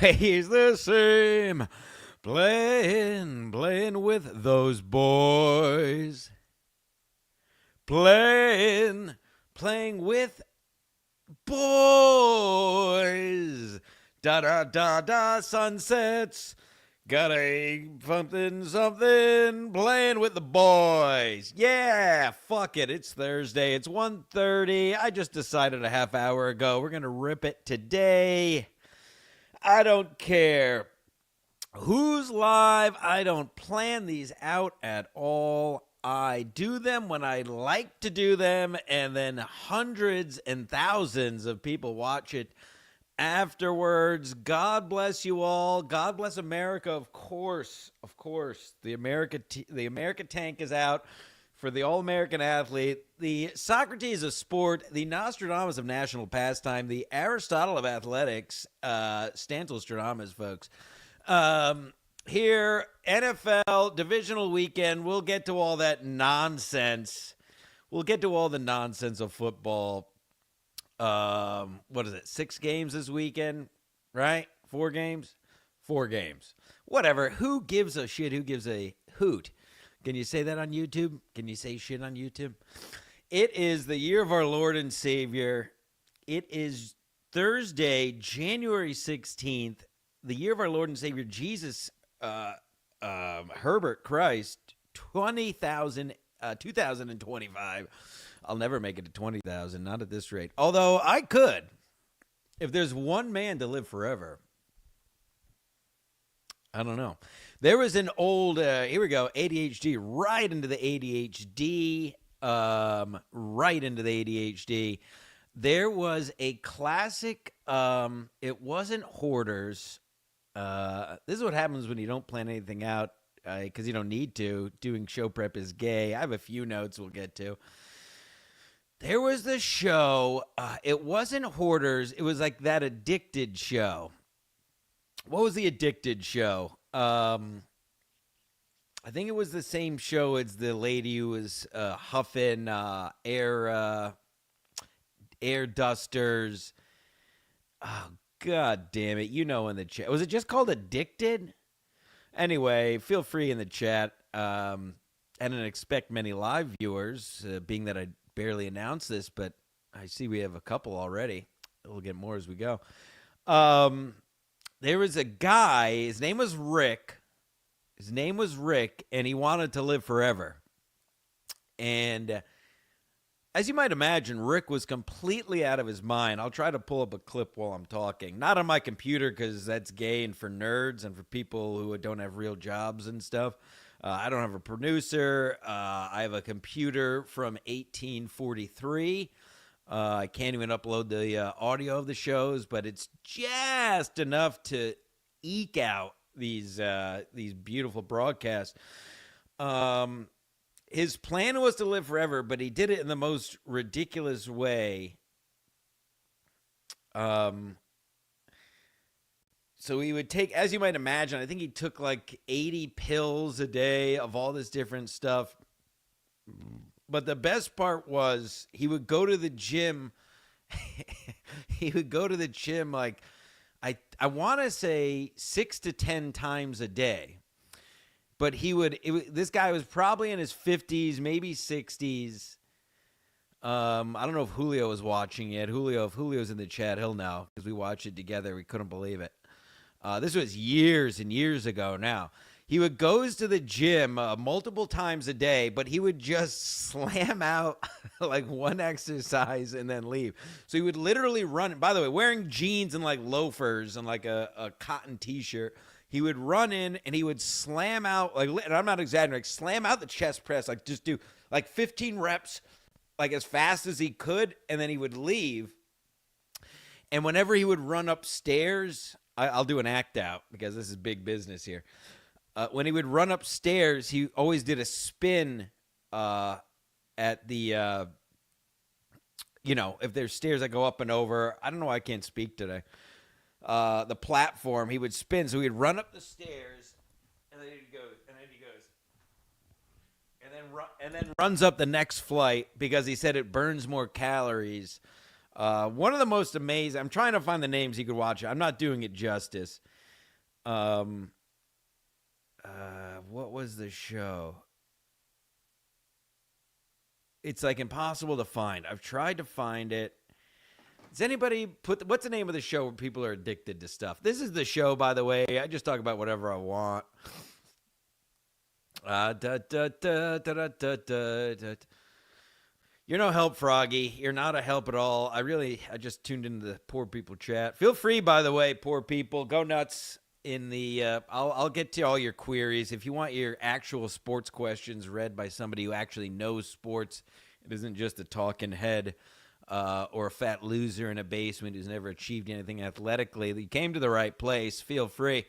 He's the same. Playing with those boys. Playing with boys. Da da da da sunsets. Got a something playing with the boys. Yeah, fuck it. It's Thursday. It's 1:30. I just decided a half hour ago we're going to rip it today. I don't care who's live. I don't plan these out at all. I do them when I like to do them, and then hundreds and thousands of people watch it afterwards. God bless you all. God bless America, of course. Of course. The America tank is out for the All-American athlete, the Socrates of sport, the Nostradamus of national pastime, the Aristotle of athletics, Stantel-Stradamus, folks. Here, NFL divisional weekend. We'll get to all that nonsense. We'll get to all the nonsense of football. What is it? 6 games this weekend, right? 4 games? 4 games. Whatever. Who gives a shit? Who gives a hoot? Can you say that on YouTube? Can you say shit on YouTube? It is the year of our Lord and Savior. It is Thursday, January 16th, the year of our Lord and Savior, Jesus, Herbert Christ, 2025. I'll never make it to 20,000, not at this rate. Although I could. If there's one man to live forever, I don't know. There was an old, here we go, ADHD, right into the ADHD, right into the ADHD. There was a classic, it wasn't Hoarders. This is what happens when you don't plan anything out, because you don't need to. Doing show prep is gay. I have a few notes we'll get to. There was the show. It wasn't Hoarders. It was like that Addicted show. What was the Addicted show? I think it was the same show as the lady who was huffing air dusters. Oh, God damn it. You know in the chat. Was it just called Addicted? Anyway, feel free in the chat. I didn't expect many live viewers, being that I barely announced this, but I see we have a couple already. We'll get more as we go. There was a guy, his name was Rick, and he wanted to live forever. And as you might imagine, Rick was completely out of his mind. I'll try to pull up a clip while I'm talking. Not on my computer, because that's gay and for nerds and for people who don't have real jobs and stuff. I don't have a producer. I have a computer from 1843. I can't even upload the audio of the shows, but it's just enough to eke out these beautiful broadcasts. His plan was to live forever, but he did it in the most ridiculous way. So he would take, as you might imagine, I think he took like 80 pills a day of all this different stuff. But the best part was he would go to the gym. Like, I want to say 6 to 10 times a day. But this guy was probably in his 50s, maybe 60s. I don't know if Julio was watching it. If Julio's in the chat, he'll know, because we watched it together. We couldn't believe it. This was years and years ago now. He would goes to the gym multiple times a day, but he would just slam out like one exercise and then leave. So he would literally run. By the way, wearing jeans and like loafers and like a cotton T-shirt, he would run in and he would slam out, like, and I'm not exaggerating, like slam out the chest press, like just do like 15 reps, like as fast as he could, and then he would leave. And whenever he would run upstairs, I'll do an act out because this is big business here. When he would run upstairs, he always did a spin at the, if there's stairs that go up and over. I don't know why I can't speak today. The platform, he would spin. So he'd run up the stairs, and then he goes, and then runs up the next flight because he said it burns more calories One of the most amazing. I'm trying to find the names you could watch. I'm not doing it justice. Um, what was the show? It's like impossible to find. I've tried to find it. Does anybody put what's the name of the show where people are addicted to stuff? This is the show, by the way. I just talk about whatever I want. You're no help, Froggy. You're not a help at all. I just tuned into the poor people chat. Feel free, by the way, poor people. Go nuts in the. I'll get to all your queries. If you want your actual sports questions read by somebody who actually knows sports, it isn't just a talking head or a fat loser in a basement who's never achieved anything athletically. You came to the right place. Feel free.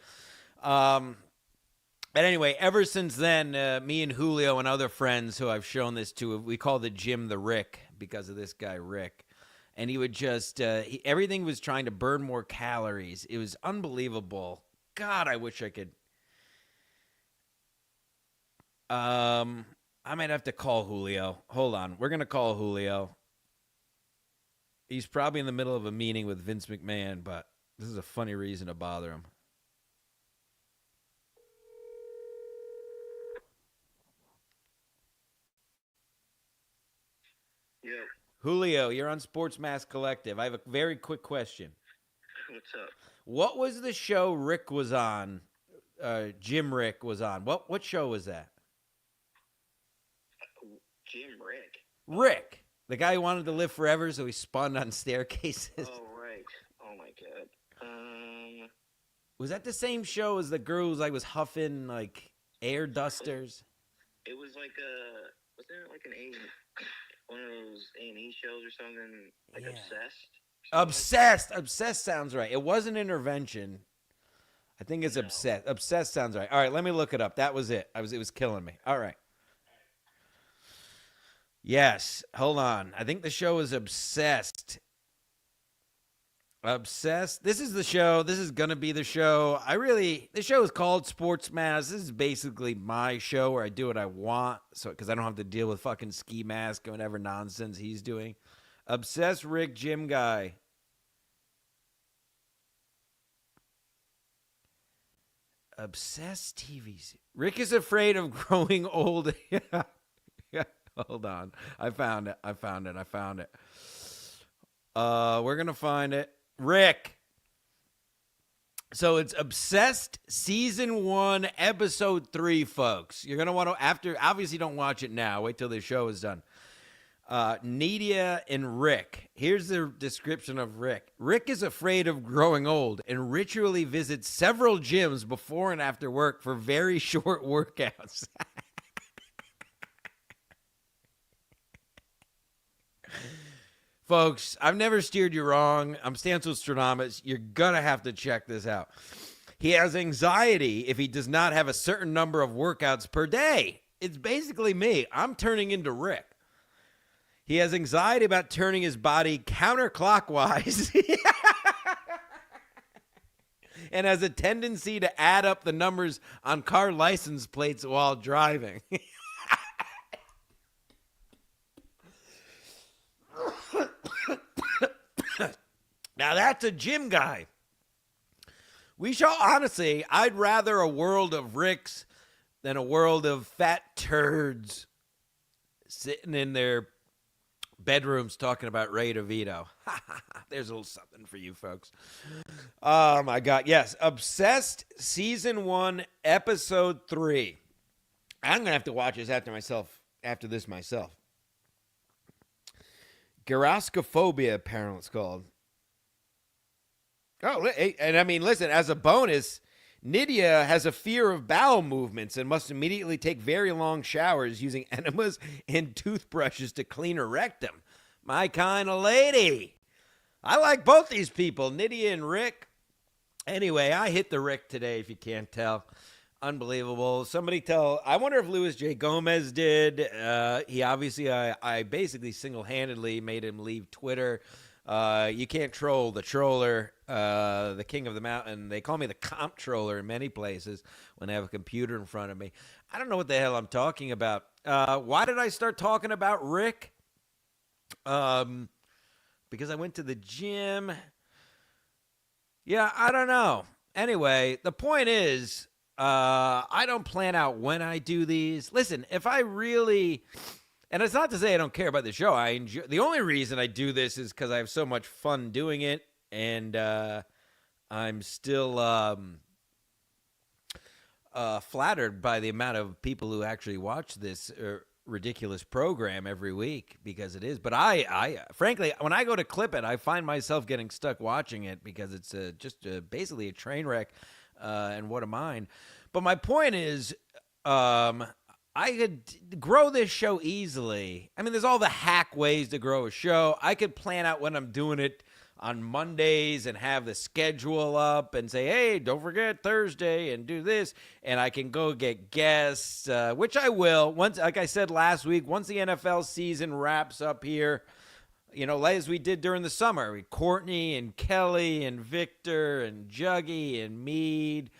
But anyway, ever since then, me and Julio and other friends who I've shown this to, we call the gym the Rick because of this guy, Rick. And he would just, everything was trying to burn more calories. It was unbelievable. God, I wish I could. I might have to call Julio. Hold on. We're going to call Julio. He's probably in the middle of a meeting with Vince McMahon, but this is a funny reason to bother him. Yeah. Julio, you're on Sports Mask Collective. I have a very quick question. What's up? What was the show Rick was on? Jim Rick was on. What show was that? Jim Rick. Rick, the guy who wanted to live forever, so he spawned on staircases. Oh right. Oh my god. Was that the same show as the girl who was huffing like air dusters? It was like wasn't it like one of those A&E shows or something? Like Yeah. Obsessed? Obsessed sounds right. It wasn't Intervention. I think it's No. Obsessed. Obsessed sounds right. All right, let me look it up. That was it. It was killing me. All right. Yes. Hold on. I think the show is Obsessed. Obsessed. This is the show. This is going to be the show. The show is called Sports Mask. This is basically my show where I do what I want. So, because I don't have to deal with fucking Ski Mask and whatever nonsense he's doing. Obsessed Rick Jim guy. Obsessed TV. Rick is afraid of growing old. Yeah. Hold on. I found it. We're going to find it. Rick. So it's Obsessed Season 1, Episode 3, folks. You're going to want to, obviously don't watch it now. Wait till the show is done. Nidia and Rick. Here's the description of Rick. Rick is afraid of growing old and ritually visits several gyms before and after work for very short workouts. Folks, I've never steered you wrong. I'm Stancil Stradamus. You're going to have to check this out. He has anxiety if he does not have a certain number of workouts per day. It's basically me. I'm turning into Rick. He has anxiety about turning his body counterclockwise and has a tendency to add up the numbers on car license plates while driving. Now that's a gym guy. Honestly, I'd rather a world of Ricks than a world of fat turds sitting in their bedrooms talking about Ray DeVito. There's a little something for you folks. Oh my God. Yes. Obsessed Season 1, Episode 3. I'm going to have to watch this after this myself. Gyroskophobia, apparently it's called. Oh, and I mean, listen, as a bonus, Nidia has a fear of bowel movements and must immediately take very long showers using enemas and toothbrushes to clean her rectum. My kind of lady. I like both these people, Nidia and Rick. Anyway, I hit the Rick today, if you can't tell. Unbelievable. I wonder if Luis J. Gomez did. He obviously, I basically single-handedly made him leave Twitter. You can't troll the troller, the king of the mountain. They call me the comptroller in many places when I have a computer in front of me. I don't know what the hell I'm talking about. Why did I start talking about Rick? because I went to the gym. Yeah, I don't know. Anyway, the point is, I don't plan out when I do these. Listen, if I really, and it's not to say I don't care about the show. I enjoy. The only reason I do this is because I have so much fun doing it, and I'm still flattered by the amount of people who actually watch this ridiculous program every week, because it is. But I frankly, when I go to clip it, I find myself getting stuck watching it because it's basically a train wreck, and what a mind. But my point is, I could grow this show easily. I mean, there's all the hack ways to grow a show. I could plan out when I'm doing it on Mondays and have the schedule up and say, hey, don't forget Thursday and do this. And I can go get guests, which I will. Once, like I said last week, once the NFL season wraps up here, as we did during the summer, Courtney and Kelly and Victor and Juggy and Mead.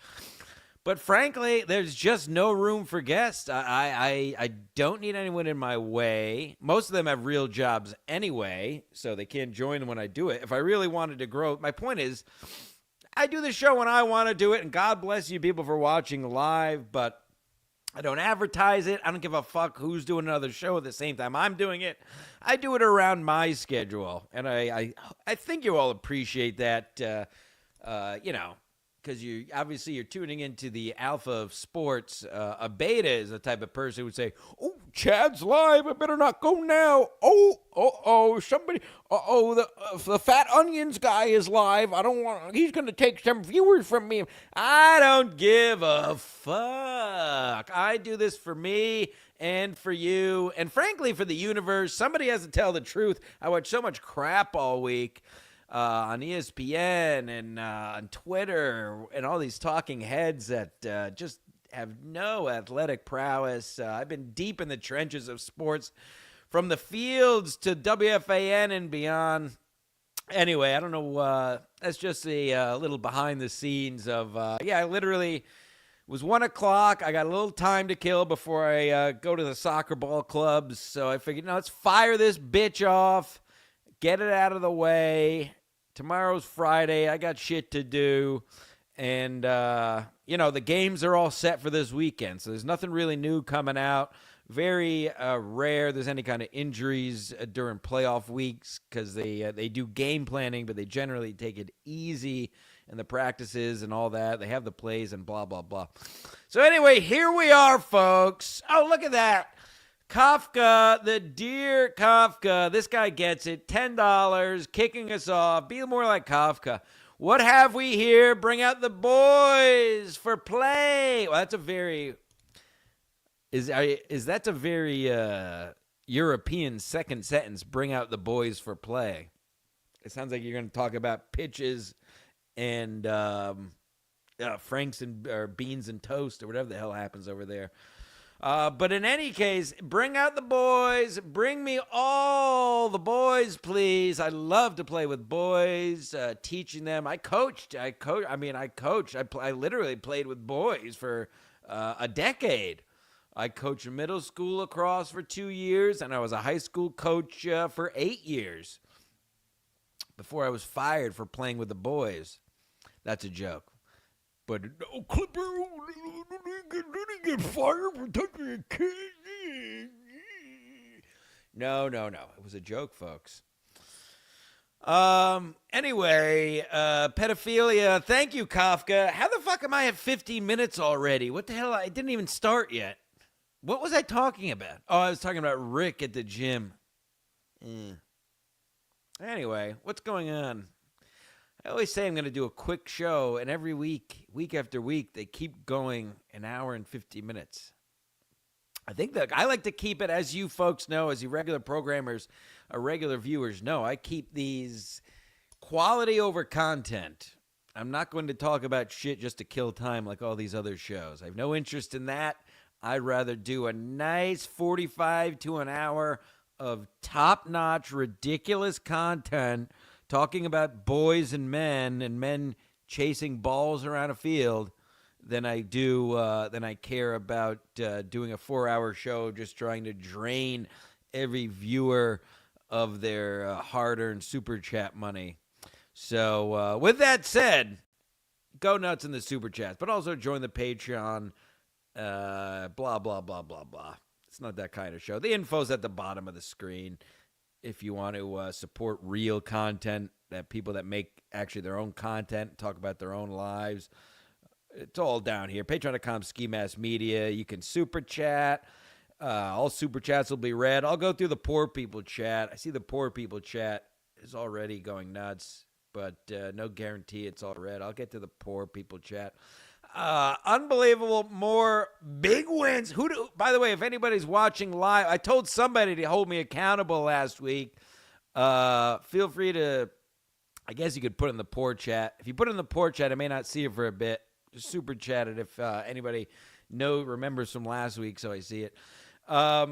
But frankly, there's just no room for guests. I don't need anyone in my way. Most of them have real jobs anyway, so they can't join when I do it. If I really wanted to grow, my point is, I do the show when I want to do it, and God bless you people for watching live, but I don't advertise it. I don't give a fuck who's doing another show at the same time I'm doing it. I do it around my schedule, and I think you all appreciate that, because you're tuning into the alpha of sports. A beta is the type of person who would say, oh, Chad's live, I better not go now. Somebody, the Fat Onions guy is live. He's going to take some viewers from me. I don't give a fuck. I do this for me and for you, and frankly, for the universe. Somebody has to tell the truth. I watch so much crap all week. On ESPN and on Twitter and all these talking heads that just have no athletic prowess. I've been deep in the trenches of sports, from the fields to WFAN and beyond. Anyway, I don't know. That's just a little behind the scenes of, I literally, it was 1 o'clock. I got a little time to kill before I go to the soccer ball clubs. So I figured, let's fire this bitch off, get it out of the way. Tomorrow's Friday. I got shit to do. And, the games are all set for this weekend. So there's nothing really new coming out. Very rare there's any kind of injuries during playoff weeks, because they do game planning, but they generally take it easy in the practices and all that. They have the plays and blah, blah, blah. So anyway, here we are, folks. Oh, look at that. Kafka, the dear Kafka, this guy gets it, $10, kicking us off. Be more like Kafka. What have we here? Bring out the boys for play. Well, that's a very European second sentence. Bring out the boys for play. It sounds like you're going to talk about pitches and Franks or beans and toast or whatever the hell happens over there. But in any case, bring out the boys. Bring me all the boys, please. I love to play with boys, teaching them. I coached. I literally played with boys for a decade. I coached middle school lacrosse for 2 years, and I was a high school coach for 8 years before I was fired for playing with the boys. That's a joke. But no, Clipper didn't get fired for touching a kid. No. It was a joke, folks. Anyway, pedophilia. Thank you, Kafka. How the fuck am I at 15 minutes already? What the hell? I didn't even start yet. What was I talking about? Oh, I was talking about Rick at the gym. Anyway, what's going on? I always say I'm going to do a quick show, and every week after week, they keep going an hour and 50 minutes. I think that I like to keep it, as you folks know, as you regular programmers, regular viewers know, I keep these quality over content. I'm not going to talk about shit just to kill time like all these other shows. I have no interest in that. I'd rather do a nice 45 to an hour of top-notch, ridiculous content talking about boys and men chasing balls around a field than I care about doing a 4-hour show just trying to drain every viewer of their hard-earned super chat money. So with that said, go nuts in the super chats, but also join the Patreon. Blah blah blah blah blah. It's not that kind of show. The info's at the bottom of the screen. If you want to support real content, that people that make actually their own content, talk about their own lives, it's all down here. Patreon.com, Ski Mask Media. You can super chat. All super chats will be read. I'll go through the poor people chat. I see the poor people chat is already going nuts, but no guarantee it's all read. I'll get to the poor people chat. Unbelievable, more big wins. By the way, if anybody's watching live, I told somebody to hold me accountable last week. Feel free to, I guess you could put it in the poor chat. If you put it in the poor chat, I may not see it for a bit. Just super chat it if anybody remembers from last week, so I see it. I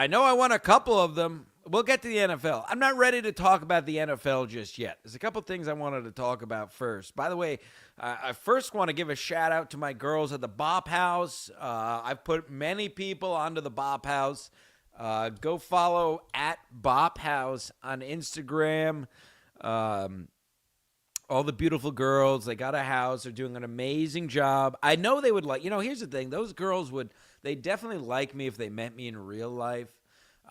know I won a couple of them. We'll get to the NFL. I'm not ready to talk about the NFL just yet. There's a couple things I wanted to talk about first. By the way, I first want to give a shout out to my girls at the Bop House. I've put many people onto the Bop House. Go follow at Bop House on Instagram. All the beautiful girls, they got a house. They're doing an amazing job. I know they would like, here's the thing. Those girls they definitely like me if they met me in real life.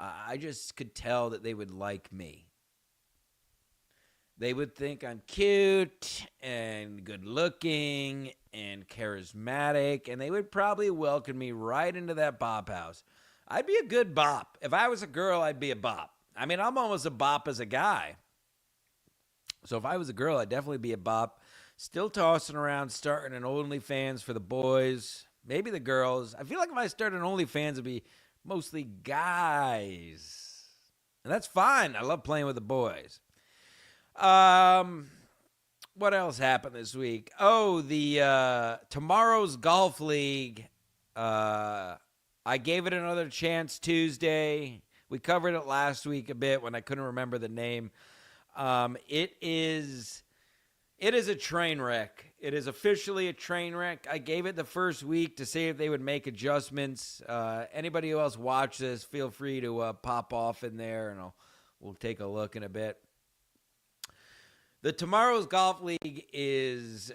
I just could tell that they would like me. They would think I'm cute and good looking and charismatic, and they would probably welcome me right into that bop house. I'd be a good bop. If I was a girl, I'd be a bop. I mean, I'm almost a bop as a guy. So if I was a girl, I'd definitely be a bop. Still tossing around, starting an OnlyFans for the boys, maybe the girls. I feel like if I started an OnlyFans, it'd be mostly guys. And that's fine. I love playing with the boys. What else happened this week? Oh, the tomorrow's golf league. I gave it another chance Tuesday. We covered it last week a bit when I couldn't remember the name. It is a train wreck. It is officially a train wreck. I gave it the first week to see if they would make adjustments. Anybody who else watch this, feel free to pop off in there, and we'll take a look in a bit. The Tomorrow's Golf League is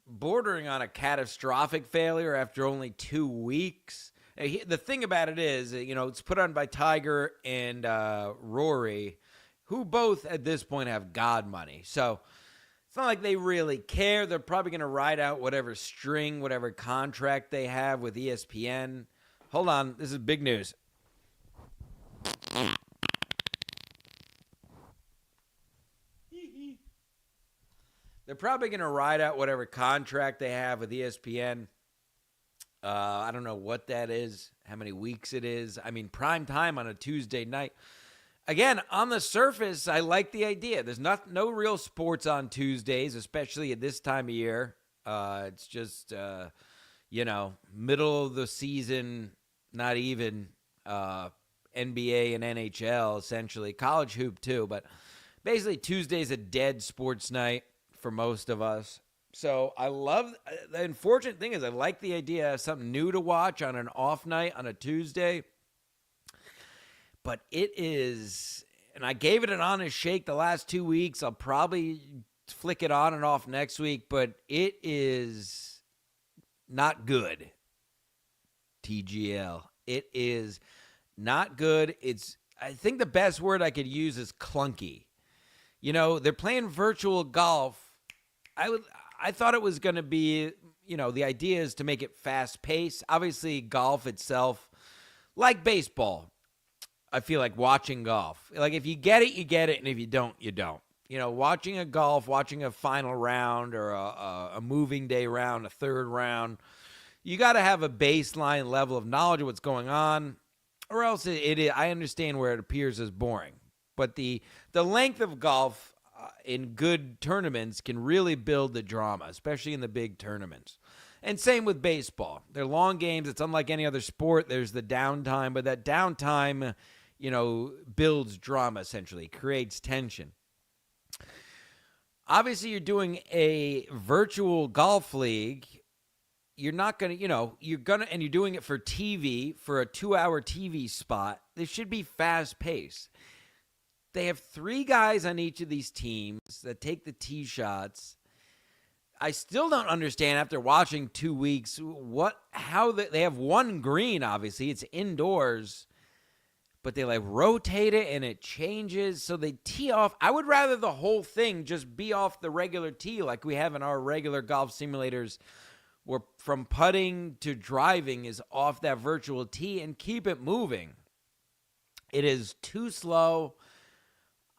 bordering on a catastrophic failure after only 2 weeks. The thing about it is, it's put on by Tiger and Rory, who both at this point have God money. So it's not like they really care. They're probably going to ride out whatever contract they have with ESPN. Hold on. This is big news. They're probably going to ride out whatever contract they have with ESPN. I don't know what that is, how many weeks it is. I mean, prime time on a Tuesday night. Again, on the surface, I like the idea. There's no real sports on Tuesdays, especially at this time of year. It's just, middle of the season, not even NBA and NHL, essentially. College hoop, too. But basically, Tuesday's a dead sports night for most of us. So the unfortunate thing is I like the idea of something new to watch on an off night on a Tuesday. But it is, and I gave it an honest shake the last 2 weeks. I'll probably flick it on and off next week, but it is not good. TGL. It is not good. I think the best word I could use is clunky. They're playing virtual golf. I thought it was going to be, the idea is to make it fast paced. Obviously, golf itself, like baseball, I feel like watching golf. Like if you get it, you get it, and if you don't, you don't. Watching a final round or a moving day round, a third round, you got to have a baseline level of knowledge of what's going on, or else I understand where it appears as boring. But the length of golf in good tournaments can really build the drama, especially in the big tournaments. And same with baseball. They're long games. It's unlike any other sport. There's the downtime, but that downtime, builds drama, essentially, creates tension. Obviously, you're doing a virtual golf league. you're not going to, and you're doing it for TV, for a 2-hour TV spot. This should be fast paced. They have 3 guys on each of these teams that take the tee shots. I still don't understand after watching 2 weeks how they have one green, obviously. It's indoors, but they like rotate it and it changes. So they tee off. I would rather the whole thing just be off the regular tee like we have in our regular golf simulators, where from putting to driving is off that virtual tee, and keep it moving. It is too slow.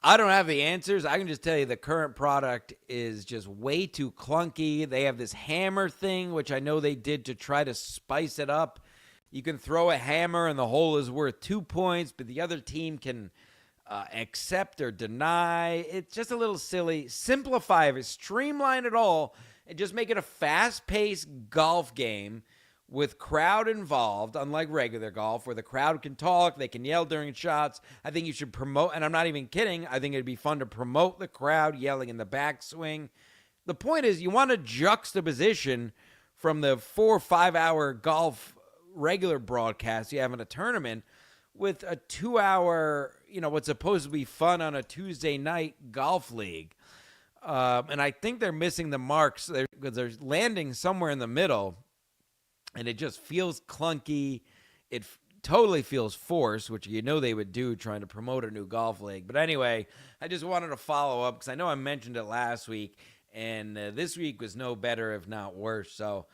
I don't have the answers. I can just tell you the current product is just way too clunky. They have this hammer thing, which I know they did to try to spice it up. You can throw a hammer and the hole is worth 2 points, but the other team can accept or deny. It's just a little silly. Simplify it, streamline it all, and just make it a fast-paced golf game with crowd involved, unlike regular golf, where the crowd can talk, they can yell during shots. I think you should promote, and I'm not even kidding, I think it'd be fun to promote the crowd yelling in the backswing. The point is, you want a juxtaposition from the 4 or 5 hour golf regular broadcast you have in a tournament with a 2-hour, what's supposed to be fun on a Tuesday night golf league. And I think they're missing the marks because they're landing somewhere in the middle, and it just feels clunky. It totally feels forced, which they would do trying to promote a new golf league. But anyway, I just wanted to follow up because I know I mentioned it last week, and this week was no better, if not worse. So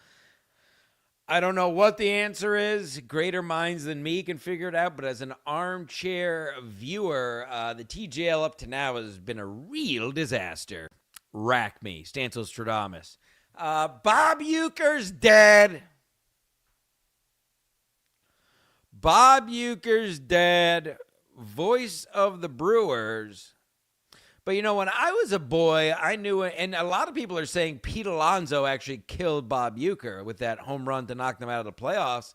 I don't know what the answer is. Greater minds than me can figure it out. But as an armchair viewer, the TGL up to now has been a real disaster. Rack me. Stancil Stradamus. Bob Uecker's dead. Bob Uecker's dead. Voice of the Brewers. But, when I was a boy, I knew it. And a lot of people are saying Pete Alonso actually killed Bob Uecker with that home run to knock them out of the playoffs.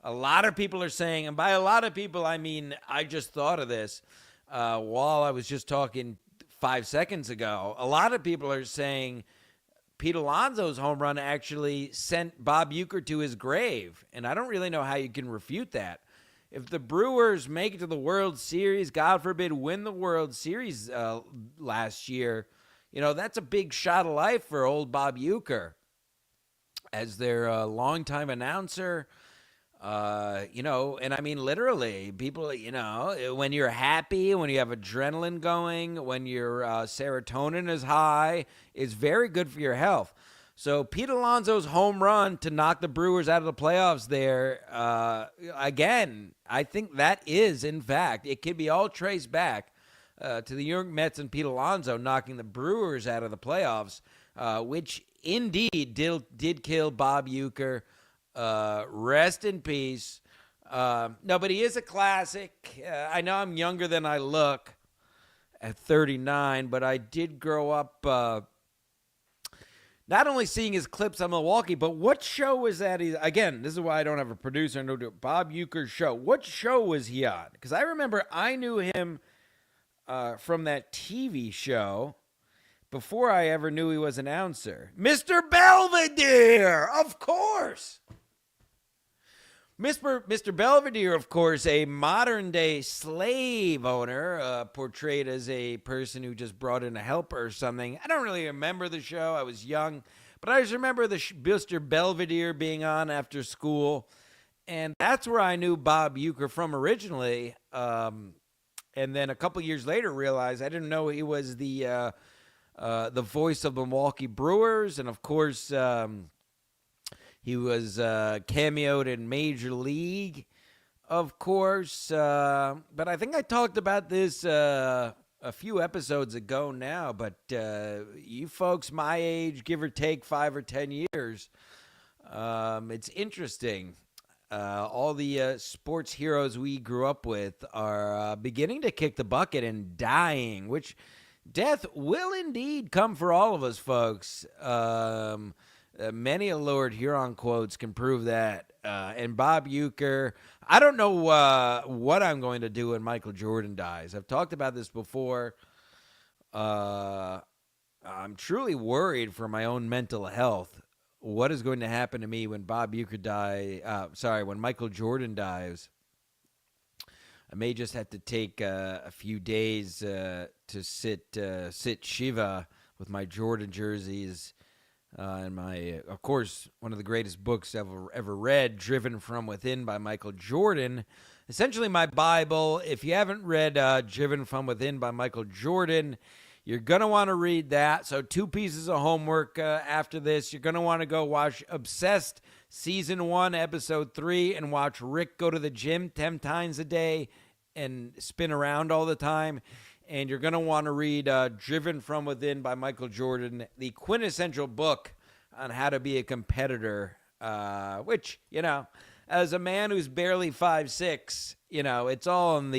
A lot of people are saying, and by a lot of people, I mean, I just thought of this while I was just talking 5 seconds ago. A lot of people are saying Pete Alonso's home run actually sent Bob Uecker to his grave. And I don't really know how you can refute that. If the Brewers make it to the World Series, God forbid, win the World Series last year, that's a big shot of life for old Bob Uecker as their longtime announcer. And I mean, literally, people, when you're happy, when you have adrenaline going, when your serotonin is high, it's very good for your health. So Pete Alonso's home run to knock the Brewers out of the playoffs there, again, I think that is, in fact, it could be all traced back to the New York Mets and Pete Alonso knocking the Brewers out of the playoffs, which indeed did kill Bob Uecker. Rest in peace. No, but he is a classic. I know I'm younger than I look at 39, but I did grow up not only seeing his clips on Milwaukee, but what show was that? Again, this is why I don't have a producer. I know Bob Uecker's show. What show was he on? Because I remember I knew him from that TV show before I ever knew he was an announcer. Mr. Belvedere, of course. Mr. Belvedere, of course, a modern-day slave owner, portrayed as a person who just brought in a helper or something. I don't really remember the show. I was young. But I just remember Mr. Belvedere being on after school. And that's where I knew Bob Uecker from originally. And then a couple years later realized I didn't know he was the voice of the Milwaukee Brewers. And, of course, he was cameoed in Major League, of course. But I think I talked about this a few episodes ago now. But you folks my age, give or take 5 or 10 years, it's interesting. All the sports heroes we grew up with are beginning to kick the bucket and dying, which death will indeed come for all of us, folks. Many a Lord Huron quotes can prove that. And Bob Uecker, I don't know what I'm going to do when Michael Jordan dies. I've talked about this before. I'm truly worried for my own mental health what is going to happen to me when Bob Uecker when Michael Jordan dies. I may just have to take a few days to sit Shiva with my Jordan jerseys and my, of course, one of the greatest books ever read, Driven from Within by Michael Jordan. Essentially my Bible. If you haven't read Driven from Within by Michael Jordan, you're going to want to read that. So 2 pieces of homework after this. You're going to want to go watch Obsessed Season 1, Episode 3, and watch Rick go to the gym 10 times a day and spin around all the time. And you're going to want to read Driven from Within by Michael Jordan, the quintessential book on how to be a competitor, which, as a man who's barely 5'6", it's all in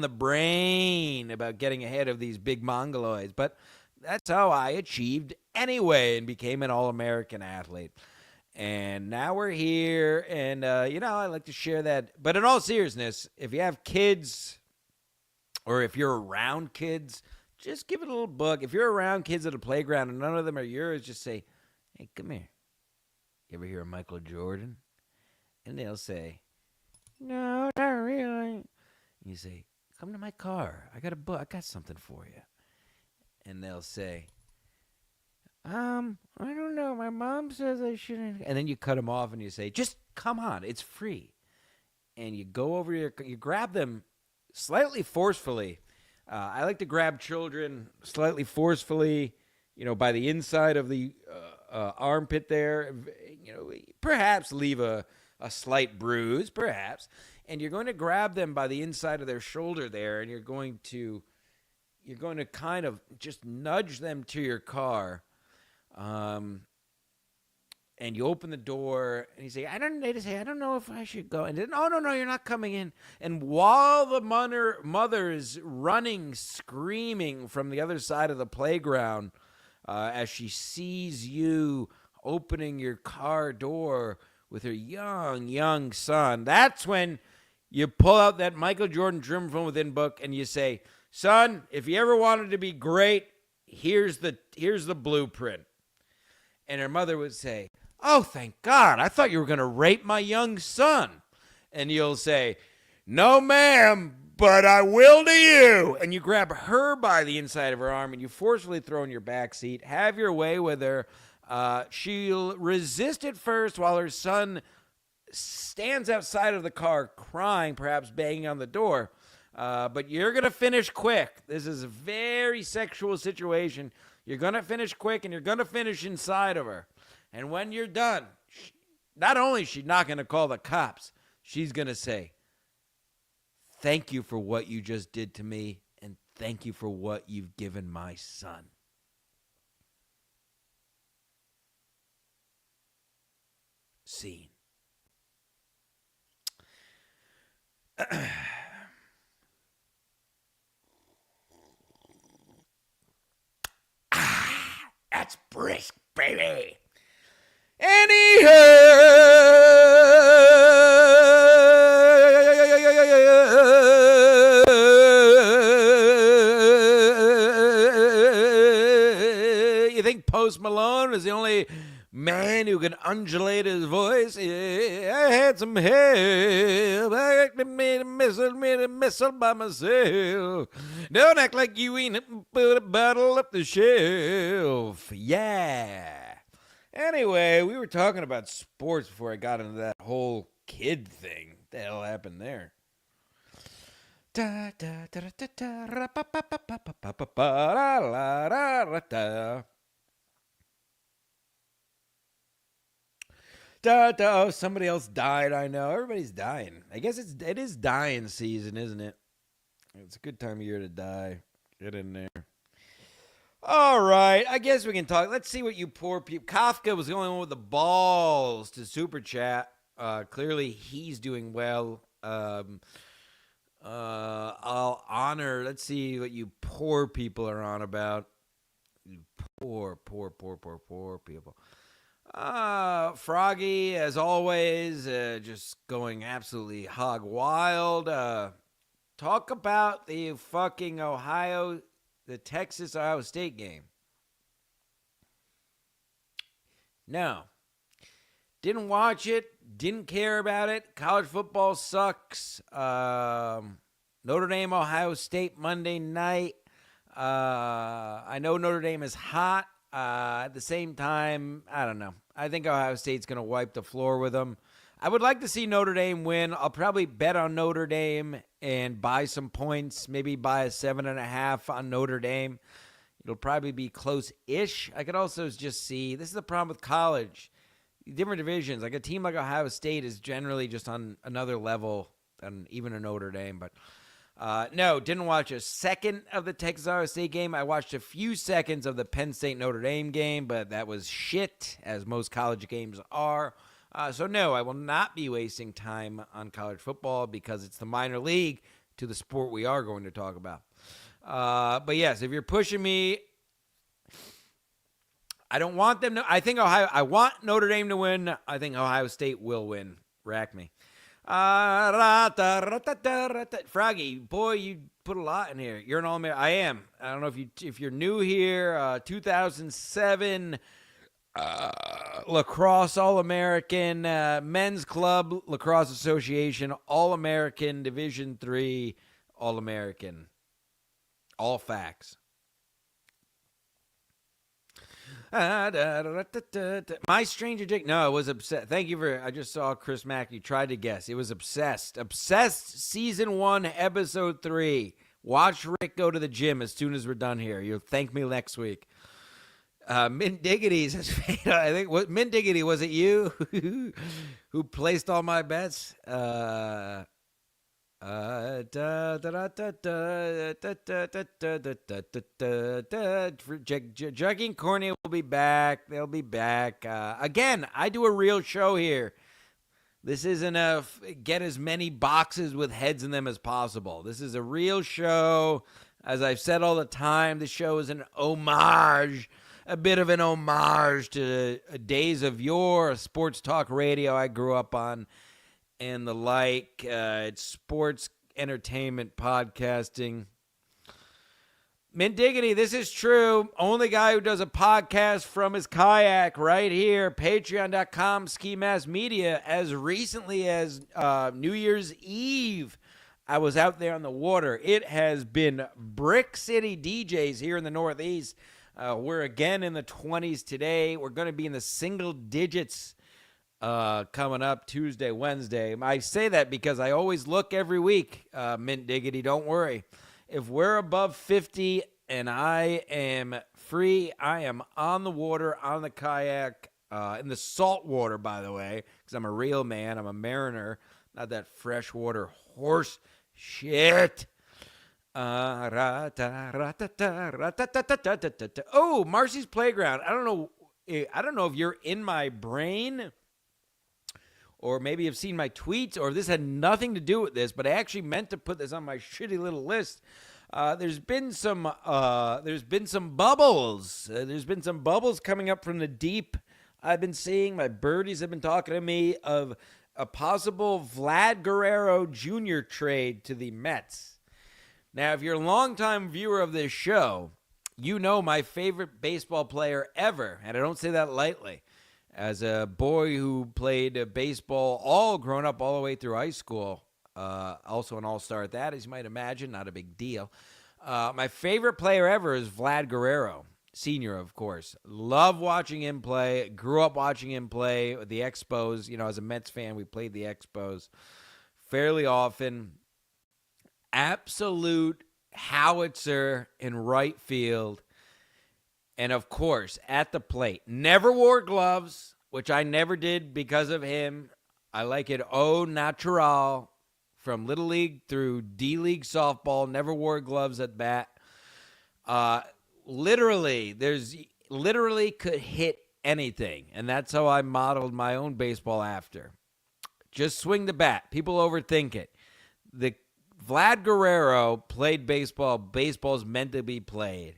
the brain about getting ahead of these big mongoloids. But that's how I achieved anyway and became an All-American athlete. And now we're here, and, I like to share that. But in all seriousness, if you have kids or if you're around kids, just give it a little book. If you're around kids at a playground and none of them are yours, just say, hey, come here. You ever hear of Michael Jordan? And they'll say, no, not really. And you say, come to my car. I got a book. I got something for you. And they'll say, I don't know. My mom says I shouldn't. And then you cut them off and you say, just come on. It's free. And you go over you grab them slightly forcefully. I like to grab children slightly forcefully, by the inside of the armpit there. Perhaps leave a slight bruise, perhaps. And you're going to grab them by the inside of their shoulder there, and you're going to kind of just nudge them to your car. And you open the door, and you say, they just say, I don't know if I should go. And then, oh, no, you're not coming in. And while the mother is running, screaming from the other side of the playground, as she sees you opening your car door with her young son, that's when you pull out that Michael Jordan Driven from Within book, and you say, son, if you ever wanted to be great, here's the blueprint. And her mother would say, oh, thank God. I thought you were going to rape my young son. And you'll say, no, ma'am, but I will to you. And you grab her by the inside of her arm and you forcefully throw in your back seat. Have your way with her. She'll resist at first while her son stands outside of the car crying, perhaps banging on the door. But you're going to finish quick. This is a very sexual situation. You're going to finish quick, and you're going to finish inside of her. And when you're done, not only is she not going to call the cops, she's going to say, thank you for what you just did to me, and thank you for what you've given my son. Scene. That's brisk, baby. You think Post Malone is the only man who can undulate his voice? Yeah, I had some help. I made a missile by myself. Don't act like you ain't put a bottle up the shelf. Yeah. Anyway, we were talking about sports before I got into that whole kid thing. What the hell happened there? Oh, somebody else died, I know. Everybody's dying. I guess it is dying season, isn't it? It's a good time of year to die. Get in there. All right, I guess we can talk. Let's see what you poor people. Kafka was the only one with the balls to super chat. Clearly, he's doing well. I'll honor. Let's see what you poor people are on about. You poor people. Froggy, as always, just going absolutely hog wild. Talk about the fucking the Texas-Ohio State game. No, Didn't watch it. Didn't care about it. College football sucks. Notre Dame, Ohio State, Monday night. I know Notre Dame is hot. At the same time, I don't know. I think Ohio State's going to wipe the floor with them. I would like to see Notre Dame win. I'll probably bet on Notre Dame and buy some points, maybe buy a 7.5 on Notre Dame. It'll probably be close-ish. I could also just see, this is the problem with college. Different divisions. Like a team like Ohio State is generally just on another level than even a Notre Dame. But no, didn't watch a second of the Texas-Ohio State game. I watched a few seconds of the Penn State-Notre Dame game, but that was shit, as most college games are. So no, I will not be wasting time on college football because it's the minor league to the sport we are going to talk about. But yes, if you're pushing me, I don't want them to. I want Notre Dame to win. I think Ohio State will win. Rack me. Froggy, boy, you put a lot in here. You're an All-American. I am. I don't know if you're new here. 2007 lacrosse All-American, Men's Club Lacrosse Association All-American, Division III All-American. All facts. My Stranger Dick. No, it was Obsessed. Thank you for. I just saw Chris Mackey tried to guess. It was Obsessed. Obsessed Season 1, Episode 3. Watch Rick go to the gym as soon as we're done here. You'll thank me next week. Mint Diggity says, I think, Mint Diggity, was it you who placed all my bets? Jugging Corny will be back. They'll be back. Again, I do a real show here. This isn't a get as many boxes with heads in them as possible. This is a real show. As I've said all the time, the show is an homage, a bit of an homage to days of yore, sports talk radio I grew up on, and the like. It's sports, entertainment, podcasting. Mint Diggity, this is true. Only guy who does a podcast from his kayak right here. Patreon.com, Ski Mask Media. As recently as New Year's Eve, I was out there on the water. It has been Brick City DJs here in the Northeast. We're again in the 20s today. We're going to be in the single digits coming up Tuesday, Wednesday. I say that because I always look every week, Mint Diggity, don't worry. If we're above 50 and I am free, I am on the water, on the kayak, in the salt water, by the way, because I'm a real man. I'm a mariner, not that freshwater horse shit. Oh, Marcy's Playground. I don't know if you're in my brain, or maybe you've seen my tweets, or if this had nothing to do with this, but I actually meant to put this on my shitty little list. There's been some bubbles. There's been some bubbles coming up from the deep. I've been seeing, my birdies have been talking to me of a possible Vlad Guerrero Jr. trade to the Mets. Now, if you're a longtime viewer of this show, you know my favorite baseball player ever, and I don't say that lightly. As a boy who played baseball all grown up all the way through high school, also an all-star at that, as you might imagine, not a big deal. My favorite player ever is Vlad Guerrero, Sr., of course. Love watching him play. Grew up watching him play the Expos. You know, as a Mets fan, we played the Expos fairly often. Absolute howitzer in right field. And, of course, at the plate, never wore gloves, which I never did because of him. I like it au natural from Little League through D-League softball, never wore gloves at bat. Literally could hit anything, and that's how I modeled my own baseball after. Just swing the bat. People overthink it. The Vlad Guerrero played baseball. Baseball's meant to be played.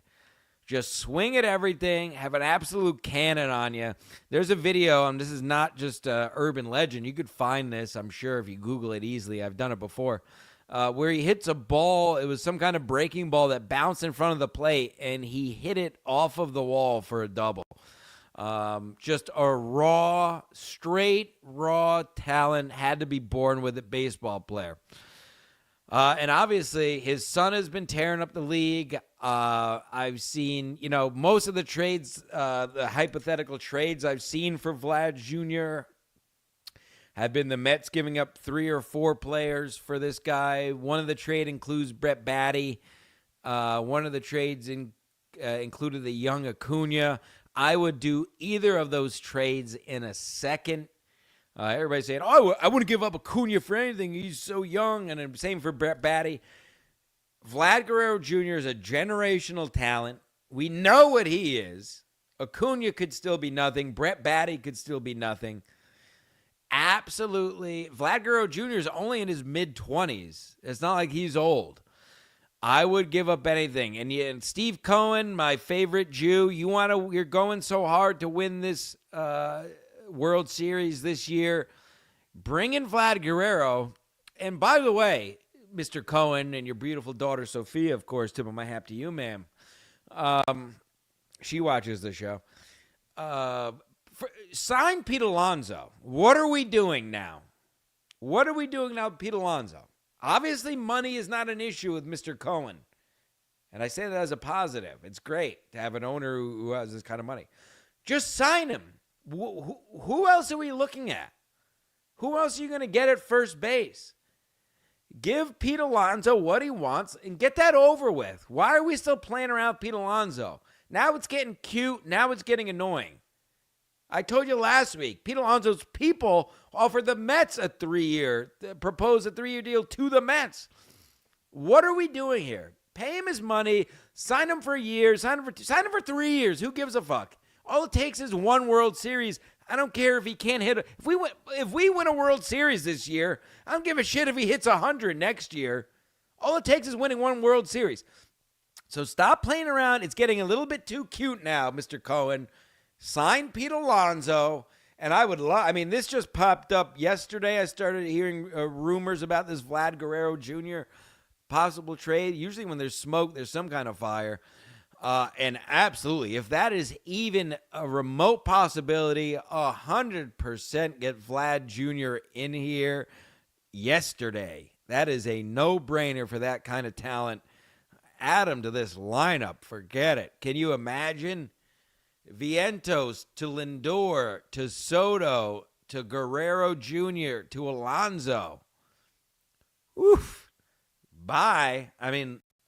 Just swing at everything, have an absolute cannon on you. There's a video, and this is not just urban legend. You could find this, I'm sure, if you Google it easily. I've done it before. Where he hits a ball. It was some kind of breaking ball that bounced in front of the plate, and he hit it off of the wall for a double. Just a straight raw talent, had to be born with it, baseball player. And obviously, his son has been tearing up the league. I've seen, most of the trades, the hypothetical trades I've seen for Vlad Jr. have been the Mets giving up 3 or 4 players for this guy. One of the trade includes Brett Batty. One of the trades included the young Acuna. I would do either of those trades in a second. Everybody's saying, "Oh, I wouldn't give up Acuna for anything. He's so young." And same for Brett Batty. Vlad Guerrero Jr. is a generational talent. We know what he is. Acuna could still be nothing. Brett Batty could still be nothing. Absolutely. Vlad Guerrero Jr. is only in his mid-20s. It's not like he's old. I would give up anything. And Steve Cohen, my favorite Jew, you're going so hard to win this World Series this year. Bring in Vlad Guerrero. And by the way, Mr. Cohen and your beautiful daughter Sophia, of course, tip of my hat to you, ma'am. She watches the show. Sign Pete Alonso. What are we doing now? What are we doing now with Pete Alonso? Obviously, money is not an issue with Mr. Cohen. And I say that as a positive. It's great to have an owner who has this kind of money. Just sign him. Who else are we looking at? Who else are you going to get at first base? Give Pete Alonso what he wants and get that over with. Why are we still playing around with Pete Alonso? Now it's getting cute. Now it's getting annoying. I told you last week, Pete Alonso's people offered the Mets proposed a 3-year deal to the Mets. What are we doing here? Pay him his money, sign him for a year, sign him for 3 years. Who gives a fuck? All it takes is one World Series. I don't care if he can't hit. If we win a World Series this year, I don't give a shit if he hits 100 next year. All it takes is winning one World Series. So stop playing around. It's getting a little bit too cute now, Mr. Cohen. Sign Pete Alonso. And I would love, this just popped up yesterday. I started hearing rumors about this Vlad Guerrero Jr. possible trade. Usually when there's smoke, there's some kind of fire. And absolutely, if that is even a remote possibility, 100% get Vlad Jr. in here yesterday. That is a no-brainer for that kind of talent. Add him to this lineup. Forget it. Can you imagine? Vientos to Lindor to Soto to Guerrero Jr. to Alonso. Oof. Bye.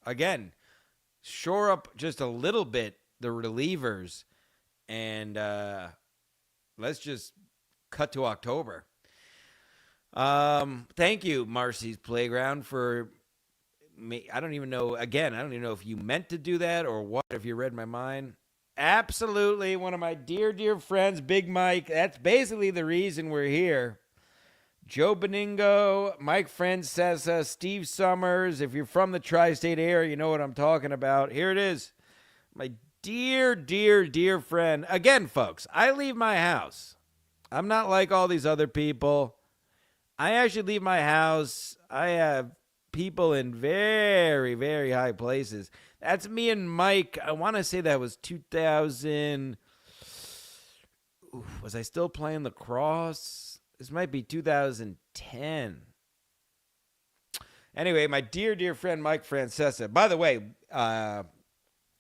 Again, shore up just a little bit the relievers, and let's just cut to October. Thank you, Marcy's Playground, for me. I don't even know if you meant to do that or what, if you read my mind. Absolutely. One of my dear, dear friends, Big Mike. That's basically the reason we're here. Joe Beningo, Mike Francesa, Steve Summers. If you're from the tri-state area, you know what I'm talking about. Here it is. My dear, dear, dear friend. Again, folks, I leave my house. I'm not like all these other people. I actually leave my house. I have people in very, very high places. That's me and Mike. I want to say that was 2000. Was I still playing lacrosse? This might be 2010. Anyway, my dear, dear friend Mike Francesa. By the way,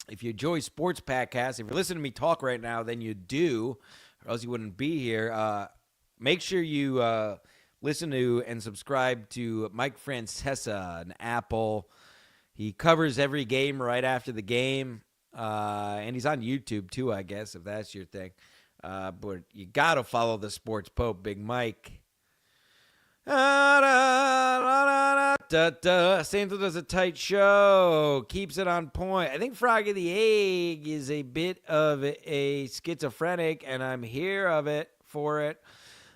if you enjoy Sports Podcast, if you're listening to me talk right now, then you do, or else you wouldn't be here. Make sure you listen to and subscribe to Mike Francesa on Apple. He covers every game right after the game, and he's on YouTube too, I guess, if that's your thing. But you got to follow the Sports Pope, Big Mike. Santo does a tight show, keeps it on point. I think Froggy the Egg is a bit of a schizophrenic, and I'm here for it.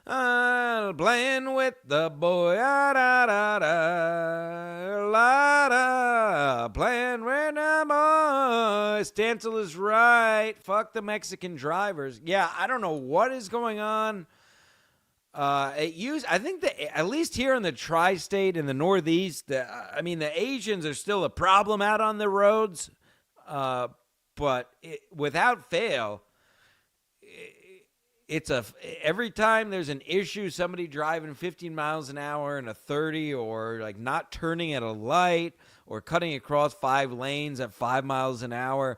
Playing with the boy, playing with the boy. Stancil is right. Fuck the Mexican drivers. Yeah, I don't know what is going on. I think that at least here in the tri-state in the Northeast, the Asians are still a problem out on the roads. But without fail, it's every time there's an issue, somebody driving 15 miles an hour in a 30, or like not turning at a light, or cutting across 5 lanes at 5 miles an hour.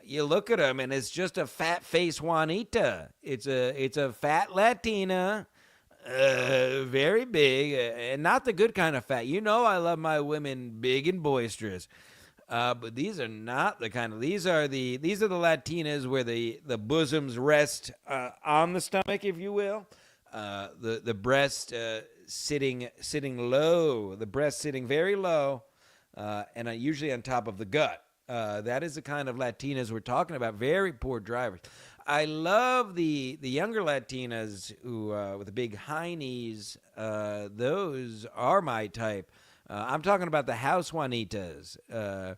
You look at them and it's just a fat face Juanita. It's a fat Latina, very big, and not the good kind of fat. You know, I love my women big and boisterous. But these are not the kind of, these are the Latinas where the bosoms rest on the stomach, if you will. The breast sitting low, the breast sitting very low, and usually on top of the gut. That is the kind of Latinas we're talking about. Very poor drivers. I love the younger Latinas who with the big high knees. Those are my type. I'm talking about the house Juanitas, the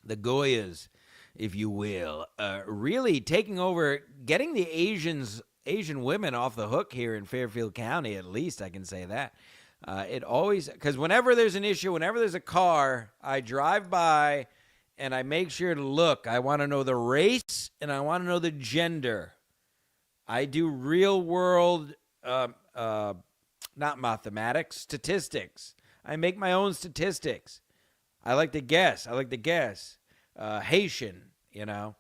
Goyas, if you will, really taking over, getting the Asian women off the hook here in Fairfield County. At least I can say that. It always, because whenever there's an issue, whenever there's a car, I drive by and I make sure to look. I want to know the race and I want to know the gender. I do real world, not mathematics, statistics. I make my own statistics. I like to guess. Haitian, you know,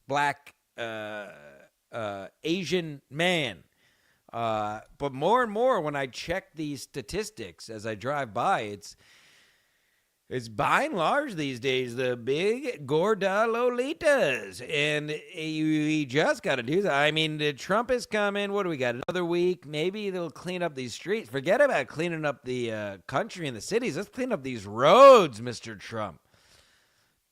black, Asian man. But more and more when I check these statistics as I drive by, it's by and large these days the big gorda lolitas, and you just got to do that. I mean, Trump is coming. What do we got? Another week? Maybe they'll clean up these streets. Forget about cleaning up the country and the cities. Let's clean up these roads, Mr. Trump.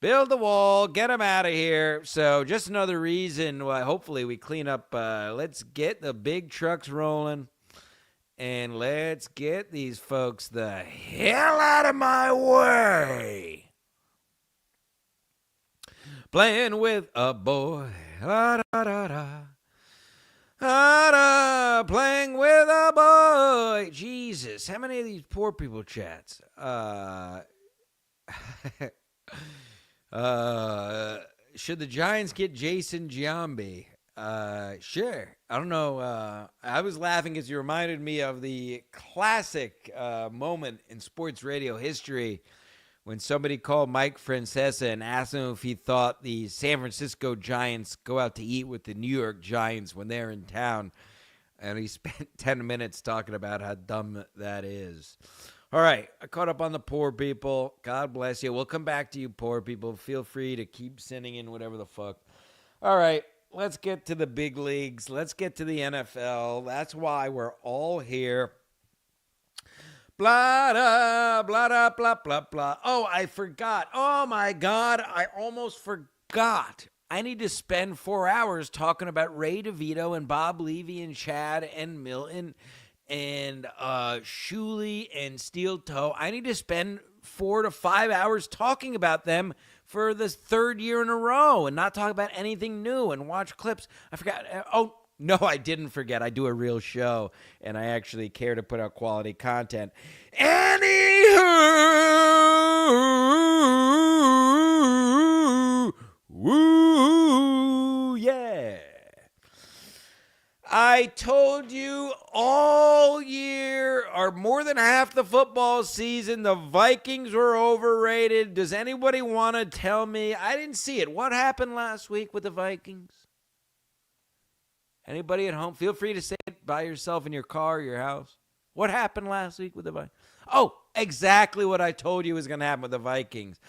Build the wall. Get them out of here. So just another reason why hopefully we clean up. Let's get the big trucks rolling. And let's get these folks the hell out of my way. Playing with a boy. Da, da, da, da. Da, da. Playing with a boy. Jesus, how many of these poor people chats? Should the Giants get Jason Giambi? Sure. I don't know. I was laughing because you reminded me of the classic moment in sports radio history when somebody called Mike Francesa and asked him if he thought the San Francisco Giants go out to eat with the New York Giants when they're in town. And he spent 10 minutes talking about how dumb that is. All right. I caught up on the poor people. God bless you. We'll come back to you, poor people. Feel free to keep sending in whatever the fuck. All right. Let's get to the big leagues. Let's get to the NFL. That's why we're all here. Blah, da, blah, da, blah, blah, blah. Oh, I forgot. Oh, my God. I almost forgot. I need to spend 4 hours talking about Ray DeVito and Bob Levy and Chad and Milton and Shuley and Steel Toe. I need to spend 4 to 5 hours talking about them for the third year in a row and not talk about anything new and watch clips. I forgot. Oh, no, I didn't forget. I do a real show, and I actually care to put out quality content. Anywho, woo, yeah. I told you all year, or more than half the football season, the Vikings were overrated. Does anybody want to tell me? I didn't see it. What happened last week with the Vikings? Anybody at home? Feel free to say it by yourself in your car or your house. What happened last week with the Vikings? Oh, exactly what I told you was going to happen with the Vikings.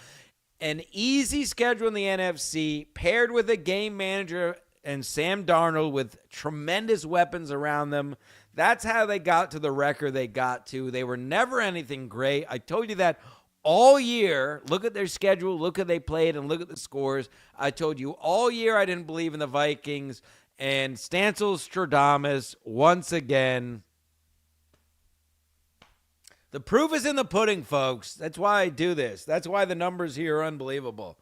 An easy schedule in the NFC paired with a game manager and Sam Darnold with tremendous weapons around them. That's how they got to the record they got to. They were never anything great. I told you that all year. Look at their schedule, look at they played, and look at the scores. I told you all year I didn't believe in the Vikings. And Stancil Stradamus, once again. The proof is in the pudding, folks. That's why I do this. That's why the numbers here are unbelievable.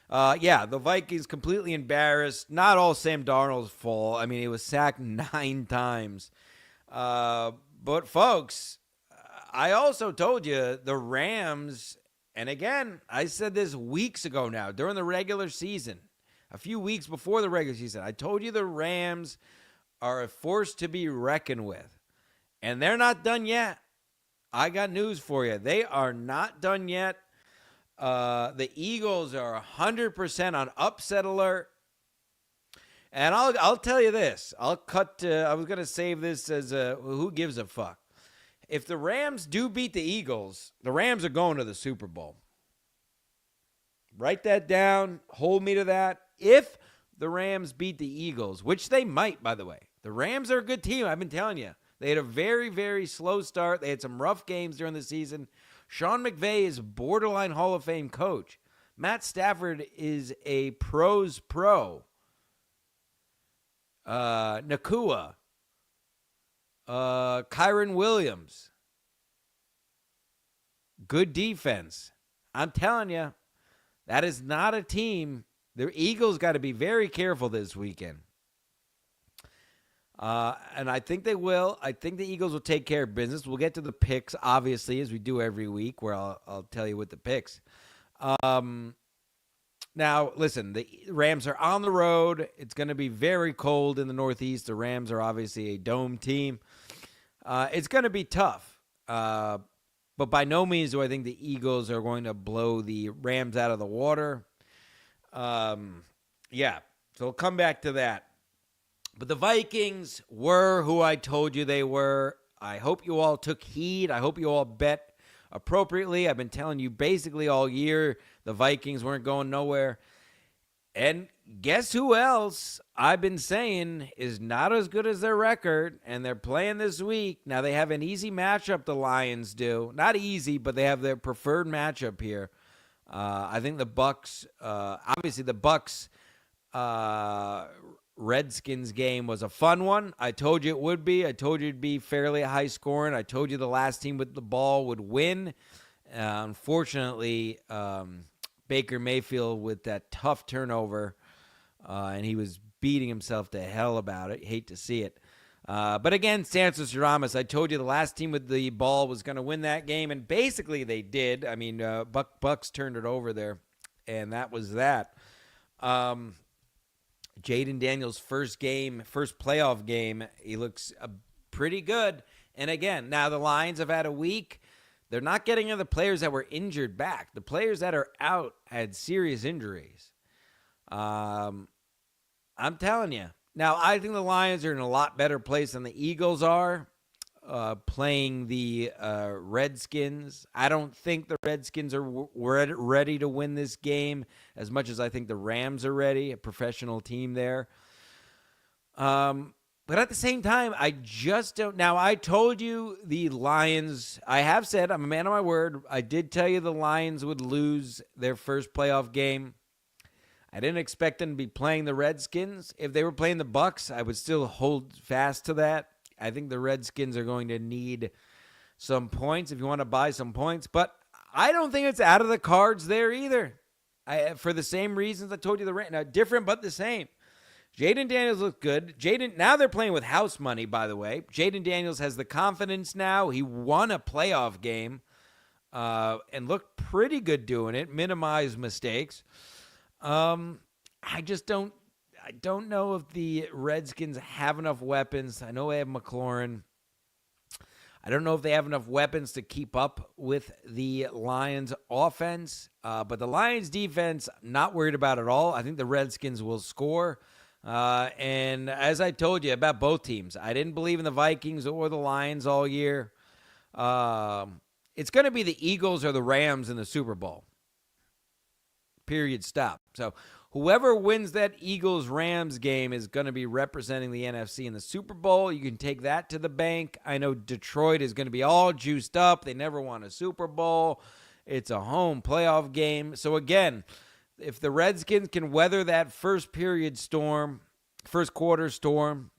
The Vikings completely embarrassed. Not all Sam Darnold's fault. I mean, he was sacked 9 times. But, folks, I also told you the Rams, and again, I said this weeks ago now, during the regular season, a few weeks before the regular season. I told you the Rams are a force to be reckoned with, and they're not done yet. I got news for you. They are not done yet. The Eagles are 100% on upset alert. And I'll tell you this. I was going to save this as a who gives a fuck. If the Rams do beat the Eagles, the Rams are going to the Super Bowl. Write that down. Hold me to that. If the Rams beat the Eagles, which they might, by the way. The Rams are a good team, I've been telling you. They had a very, very slow start. They had some rough games during the season. Sean McVay is a borderline Hall of Fame coach. Matt Stafford is a pro's pro. Nakua. Kyron Williams. Good defense. I'm telling you, that is not a team. The Eagles got to be very careful this weekend. And I think they will. I think the Eagles will take care of business. We'll get to the picks, obviously, as we do every week, where I'll tell you what the picks. Now, listen, the Rams are on the road. It's going to be very cold in the Northeast. The Rams are obviously a dome team. It's going to be tough. But by no means do I think the Eagles are going to blow the Rams out of the water. Yeah, so we'll come back to that. But the Vikings were who I told you they were. I hope you all took heed. I hope you all bet appropriately. I've been telling you basically all year the Vikings weren't going nowhere. And guess who else I've been saying is not as good as their record, and they're playing this week. Now, they have an easy matchup, the Lions do. Not easy, but they have their preferred matchup here. I think the Bucks, obviously the Bucks Redskins game was a fun one. I told you it would be. I told you it'd be fairly high scoring. I told you the last team with the ball would win. Unfortunately, Baker Mayfield with that tough turnover, and he was beating himself to hell about it. Hate to see it. But again, Santos Ramos, I told you the last team with the ball was going to win that game, and basically they did. I mean, Bucks turned it over there, and that was that. Jaden Daniels' first playoff game, he looks pretty good. And again, now the Lions have had a week. They're not getting the players that were injured back. The players that are out had serious injuries. I'm telling you. Now, I think the Lions are in a lot better place than the Eagles are, playing the Redskins. I don't think the Redskins are ready to win this game as much as I think the Rams are ready, a professional team there. But at the same time, I just don't. Now, I told you the Lions, I have said, I'm a man of my word. I did tell you the Lions would lose their first playoff game. I didn't expect them to be playing the Redskins. If they were playing the Bucks, I would still hold fast to that. I think the Redskins are going to need some points if you want to buy some points. But I don't think it's out of the cards there either. For the same reasons I told you, different but the same. Jaden Daniels looked good. Now they're playing with house money, by the way. Jaden Daniels has the confidence now. He won a playoff game and looked pretty good doing it, minimized mistakes. I don't know if the Redskins have enough weapons. I know they have McLaurin. I don't know if they have enough weapons to keep up with the Lions offense. But the Lions defense, not worried about at all. I think the Redskins will score. And as I told you about both teams, I didn't believe in the Vikings or the Lions all year. It's going to be the Eagles or the Rams in the Super Bowl. Period. Stop. So whoever wins that Eagles-Rams game is going to be representing the NFC in the Super Bowl. You can take that to the bank. I know Detroit is going to be all juiced up. They never won a Super Bowl. It's a home playoff game. So again, if the Redskins can weather that first quarter storm,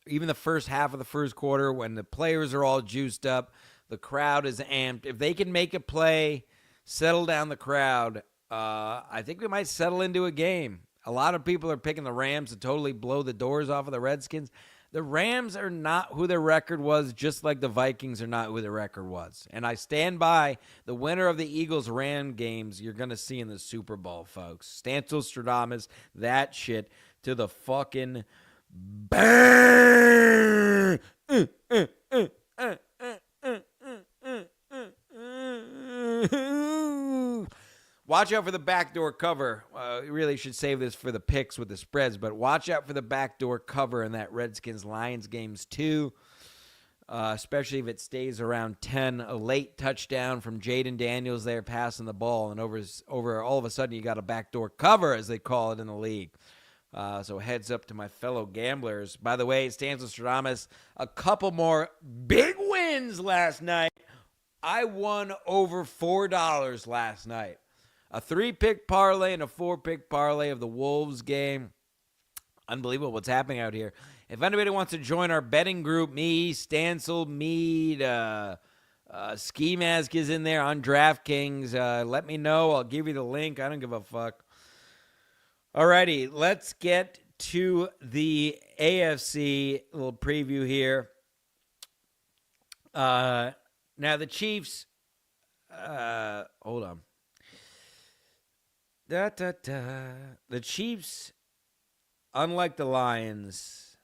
even the first half of the first quarter when the players are all juiced up, the crowd is amped. If they can make a play, settle down the crowd, I think we might settle into a game. A lot of people are picking the Rams to totally blow the doors off of the Redskins. The Rams are not who their record was, just like the Vikings are not who their record was. And I stand by the winner of the Eagles-Ram games you're going to see in the Super Bowl, folks. Stancil Stradamus, that shit to the fucking bang! Watch out for the backdoor cover. You really should save this for the picks with the spreads, but watch out for the backdoor cover in that Redskins-Lions games too, especially if it stays around 10. A late touchdown from Jaden Daniels there passing the ball, and over all of a sudden you got a backdoor cover, as they call it in the league. So heads up to my fellow gamblers. By the way, Stancil Stradamus, a couple more big wins last night. I won over $4 last night. A 3-pick parlay and a 4-pick parlay of the Wolves game. Unbelievable what's happening out here. If anybody wants to join our betting group, me, Stancil, Mead, Ski Mask is in there on DraftKings. Let me know. I'll give you the link. I don't give a fuck. Alrighty, let's get to the AFC. A little preview here. Now the Chiefs. Hold on. The Chiefs, unlike the Lions,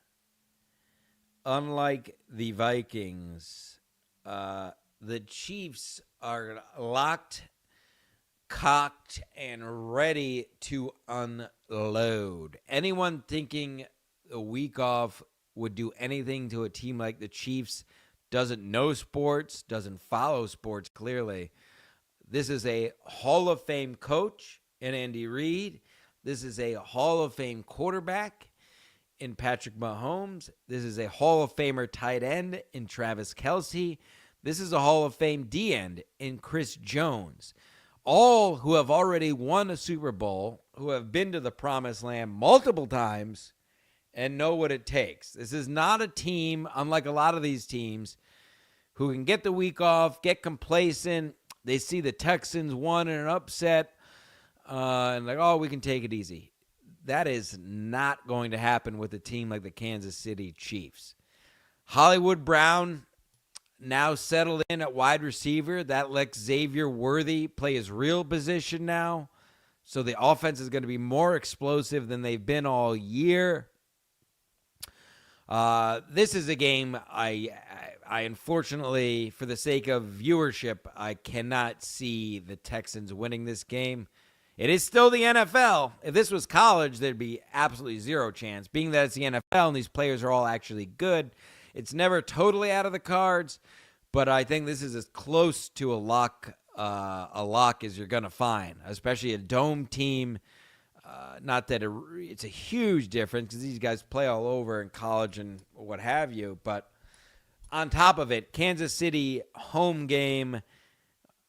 unlike the Vikings, the Chiefs are locked, cocked, and ready to unload. Anyone thinking a week off would do anything to a team like the Chiefs doesn't know sports, doesn't follow sports clearly. This is a Hall of Fame coach in Andy Reid. This is a Hall of Fame quarterback in Patrick Mahomes. This is a Hall of Famer tight end in Travis Kelce. This is a Hall of Fame D-end in Chris Jones. All who have already won a Super Bowl, who have been to the Promised Land multiple times and know what it takes. This is not a team, unlike a lot of these teams, who can get the week off, get complacent. They see the Texans won in an upset, and like, oh, we can take it easy. That is not going to happen with a team like the Kansas City Chiefs. Hollywood Brown now settled in at wide receiver. That lets Xavier Worthy play his real position now. So the offense is going to be more explosive than they've been all year. This is a game I unfortunately, for the sake of viewership, I cannot see the Texans winning this game. It is still the NFL. If this was college, there'd be absolutely zero chance. Being that it's the NFL and these players are all actually good, it's never totally out of the cards, but I think this is as close to a lock as you're going to find, especially a dome team. Not that it's a huge difference because these guys play all over in college and what have you, but on top of it, Kansas City home game,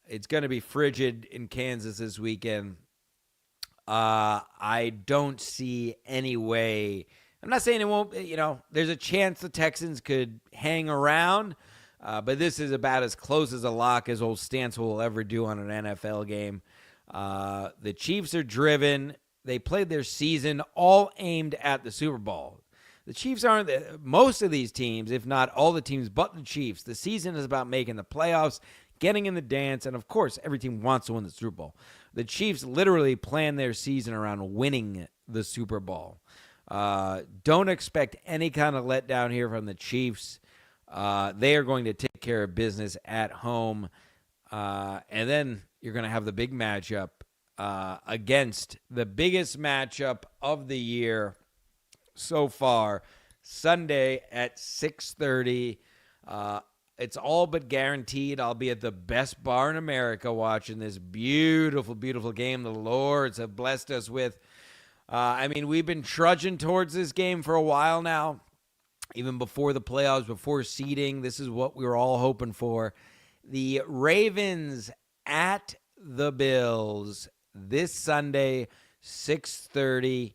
it's going to be frigid in Kansas this weekend. I don't see any way. I'm not saying it won't, there's a chance the Texans could hang around, but this is about as close as a lock as old Stancil will ever do on an NFL game. The Chiefs are driven. They played their season all aimed at the Super Bowl. The Chiefs aren't most of these teams, if not all the teams but the Chiefs. The season is about making the playoffs, getting in the dance, and of course, every team wants to win the Super Bowl. The Chiefs literally plan their season around winning the Super Bowl. Don't expect any kind of letdown here from the Chiefs. They are going to take care of business at home. And then you're going to have the big matchup against the biggest matchup of the year so far, Sunday at 6:30. It's all but guaranteed I'll be at the best bar in America watching this beautiful, beautiful game the Lords have blessed us with. We've been trudging towards this game for a while now, even before the playoffs, before seeding. This is what we were all hoping for. The Ravens at the Bills this Sunday, 6:30.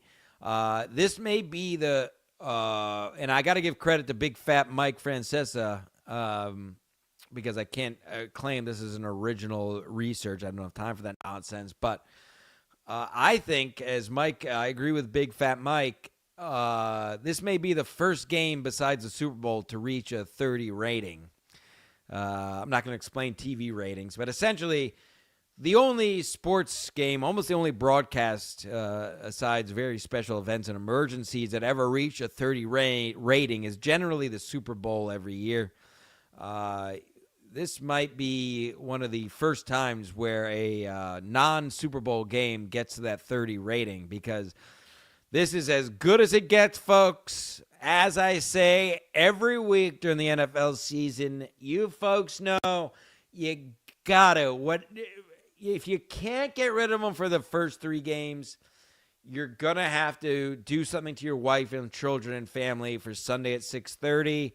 This may be the and I got to give credit to Big Fat Mike Francesa because I can't claim this is an original research. I don't have time for that nonsense. But I think, as Mike, I agree with Big Fat Mike, this may be the first game besides the Super Bowl to reach a 30 rating. I'm not going to explain TV ratings, but essentially the only sports game, almost the only broadcast, aside very special events and emergencies, that ever reach a 30 rating is generally the Super Bowl every year. This might be one of the first times where a non-Super Bowl game gets to that 30 rating, because this is as good as it gets, folks. As I say every week during the NFL season, you folks know you gotta. If you can't get rid of them for the first 3 games, you're gonna have to do something to your wife and children and family for Sunday at 6:30.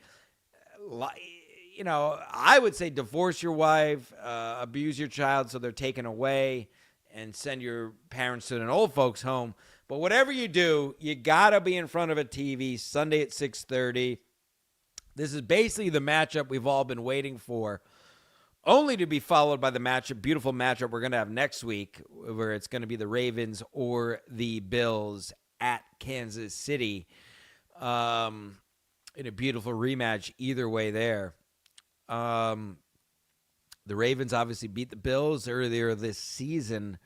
You know, I would say divorce your wife, abuse your child so they're taken away, and send your parents to an old folks home. But whatever you do, you got to be in front of a TV Sunday at 6:30. This is basically the matchup we've all been waiting for, only to be followed by the beautiful matchup we're going to have next week, where it's going to be the Ravens or the Bills at Kansas City, in a beautiful rematch either way there. The Ravens obviously beat the Bills earlier this season.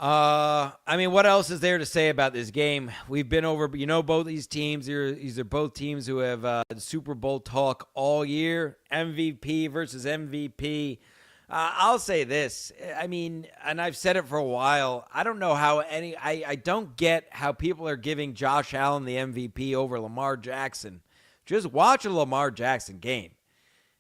I mean, what else is there to say about this game? We've been over, both these teams. These are both teams who have Super Bowl talk all year. MVP versus MVP. I'll say this. I mean, and I've said it for a while. I don't know how I don't get how people are giving Josh Allen the MVP over Lamar Jackson. Just watch a Lamar Jackson game.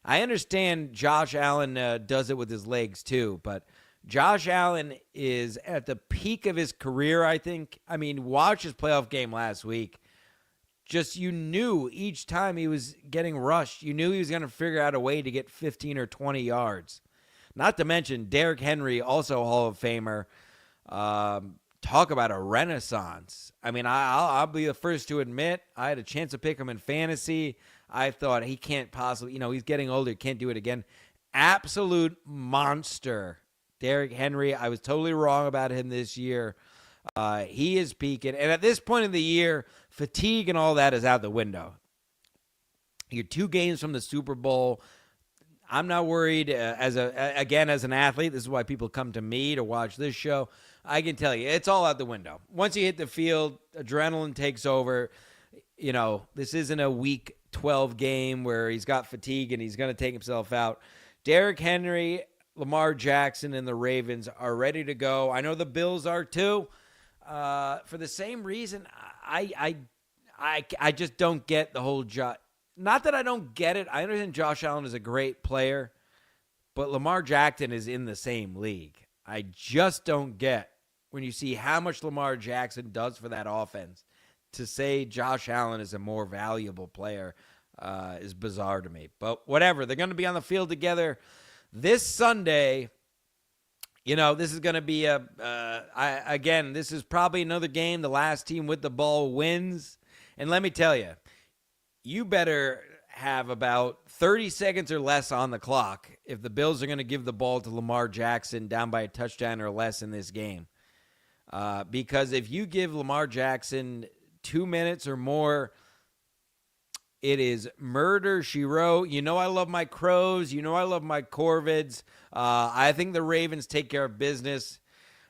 I understand Josh Allen does it with his legs too, but Josh Allen is at the peak of his career, I think. I mean, watch his playoff game last week. Just, you knew each time he was getting rushed, you knew he was going to figure out a way to get 15 or 20 yards. Not to mention Derrick Henry, also a Hall of Famer. Talk about a renaissance. I mean, I'll be the first to admit I had a chance to pick him in fantasy. I thought he can't possibly, he's getting older, can't do it again. Absolute monster. Derrick Henry, I was totally wrong about him this year. He is peaking. And at this point in the year, fatigue and all that is out the window. You're 2 games from the Super Bowl. I'm not worried as an athlete. This is why people come to me to watch this show. I can tell you, it's all out the window. Once you hit the field, adrenaline takes over. This isn't a week 12 game where he's got fatigue and he's going to take himself out. Derrick Henry, Lamar Jackson, and the Ravens are ready to go. I know the Bills are too. For the same reason, I just don't get the whole not that I don't get it. I understand Josh Allen is a great player, but Lamar Jackson is in the same league. I just don't get, when you see how much Lamar Jackson does for that offense, to say Josh Allen is a more valuable player is bizarre to me. But whatever. They're going to be on the field together this Sunday. This is going to be this is probably another game the last team with the ball wins. And let me tell you, you better have about 30 seconds or less on the clock if the Bills are going to give the ball to Lamar Jackson down by a touchdown or less in this game. Because if you give Lamar Jackson 2 minutes or more, it is murder, she wrote. I love my Crows. I love my Corvids. I think the Ravens take care of business.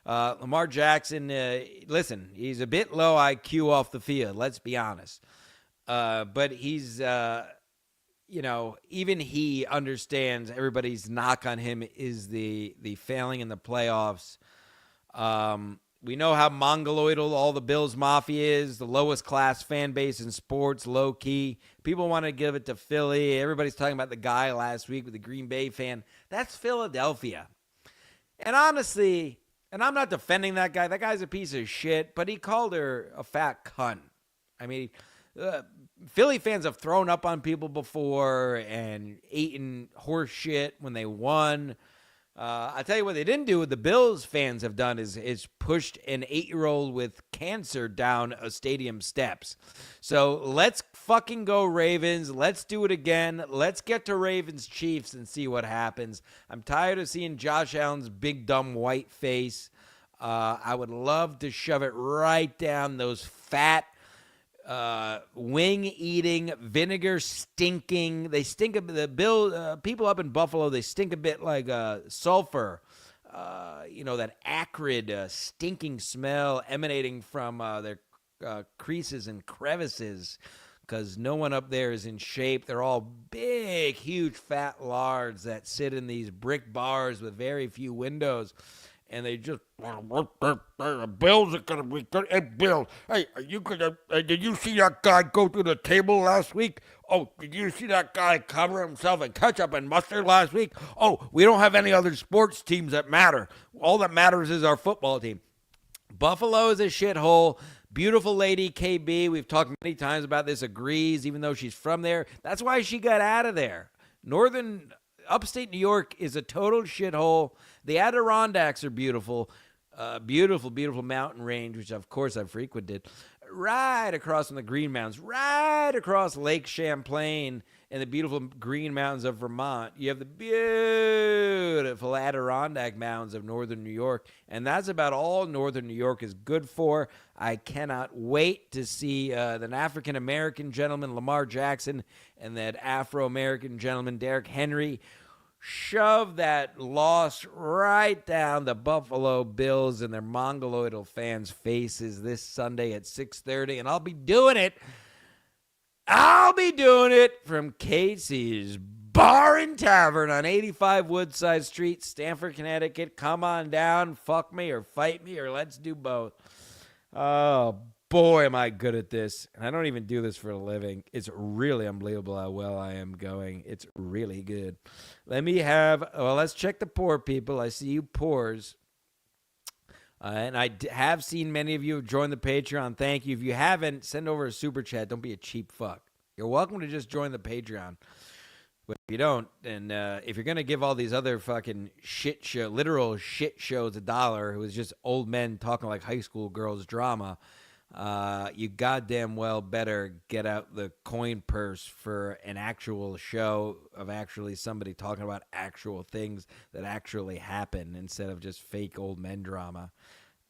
Lamar Jackson, listen, he's a bit low IQ off the field, let's be honest. But he's, even he understands everybody's knock on him is the failing in the playoffs. We know how mongoloidal all the Bills Mafia is, the lowest class fan base in sports, low key. People want to give it to Philly. Everybody's talking about the guy last week with the Green Bay fan. That's Philadelphia. And honestly, and I'm not defending that guy. That guy's a piece of shit, but he called her a fat cunt. I mean, Philly fans have thrown up on people before and eaten horse shit when they won. I tell you what they didn't do, what the Bills fans have done is pushed an 8-year-old with cancer down a stadium steps. So let's fucking go Ravens. Let's do it again. Let's get to Ravens Chiefs and see what happens. I'm tired of seeing Josh Allen's big dumb white face. I would love to shove it right down those fat wing eating, vinegar stinking. They stink a bit. People up in Buffalo, they stink a bit like sulfur. That acrid, stinking smell emanating from their creases and crevices, because no one up there is in shape. They're all big, huge, fat lards that sit in these brick bars with very few windows. And they just, Bill's gonna be good. Hey, Bill, hey, are you gonna? Did you see that guy go through the table last week? Oh, did you see that guy cover himself in ketchup and mustard last week? Oh, we don't have any other sports teams that matter. All that matters is our football team. Buffalo is a shithole. Beautiful lady KB, we've talked many times about this, agrees, even though she's from there. That's why she got out of there. Upstate New York is a total shithole. The Adirondacks are beautiful. Beautiful, beautiful mountain range, which of course I've frequented. Right across from the Green Mountains, right across Lake Champlain and the beautiful Green Mountains of Vermont. You have the beautiful Adirondack Mountains of northern New York, and that's about all northern New York is good for. I cannot wait to see an African-American gentleman, Lamar Jackson, and that Afro-American gentleman, Derrick Henry, shove that loss right down the Buffalo Bills and their mongoloidal fans' faces this Sunday at 6:30, and I'll be doing it. I'll be doing it from Casey's Bar and Tavern on 85 Woodside Street, Stamford, Connecticut. Come on down, fuck me or fight me, or let's do both. Oh, boy, am I good at this. And I don't even do this for a living. It's really unbelievable how well I am going. It's really good. Let's check the poor people. I see you poors. And I have seen many of you have joined the Patreon. Thank you. If you haven't, send over a super chat. Don't be a cheap fuck. You're welcome to just join the Patreon. But if you don't, and if you're going to give all these other fucking literal shit shows $1, who is just old men talking like high school girls drama, you goddamn well better get out the coin purse for an actual show of actually somebody talking about actual things that actually happen instead of just fake old men drama.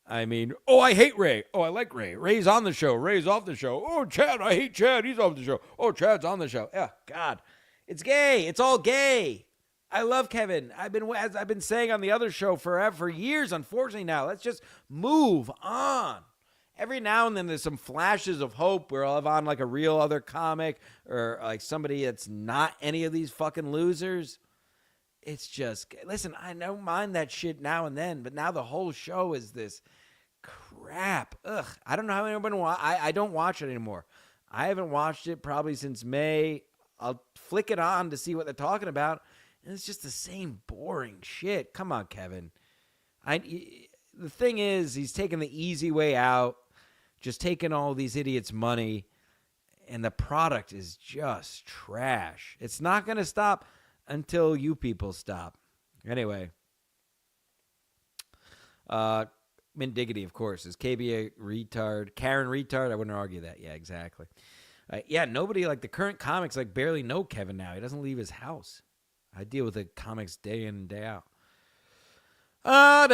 I mean, I hate Ray. I like Ray. Ray's on the show. Ray's off the show. Oh, Chad, I hate Chad. He's off the show. Oh, Chad's on the show. Yeah, God. It's gay. It's all gay. I love Kevin. As I've been saying on the other show for years, unfortunately now. Let's just move on. Every now and then there's some flashes of hope where I'll have on like a real other comic or like somebody that's not any of these fucking losers. It's just, listen, I don't mind that shit now and then, but now the whole show is this crap. Ugh. I don't know how anyone I don't watch it anymore. I haven't watched it probably since May. I'll flick it on to see what they're talking about, and it's just the same boring shit. Come on, Kevin. The thing is, he's taking the easy way out, just taking all these idiots' money, and the product is just trash. It's not going to stop until you people stop. Anyway. Mint Diggity, of course. Is KB a retard? Karen retard? I wouldn't argue that. Yeah, exactly. Nobody, like the current comics, like barely know Kevin now. He doesn't leave his house. I deal with the comics day in and day out. Oh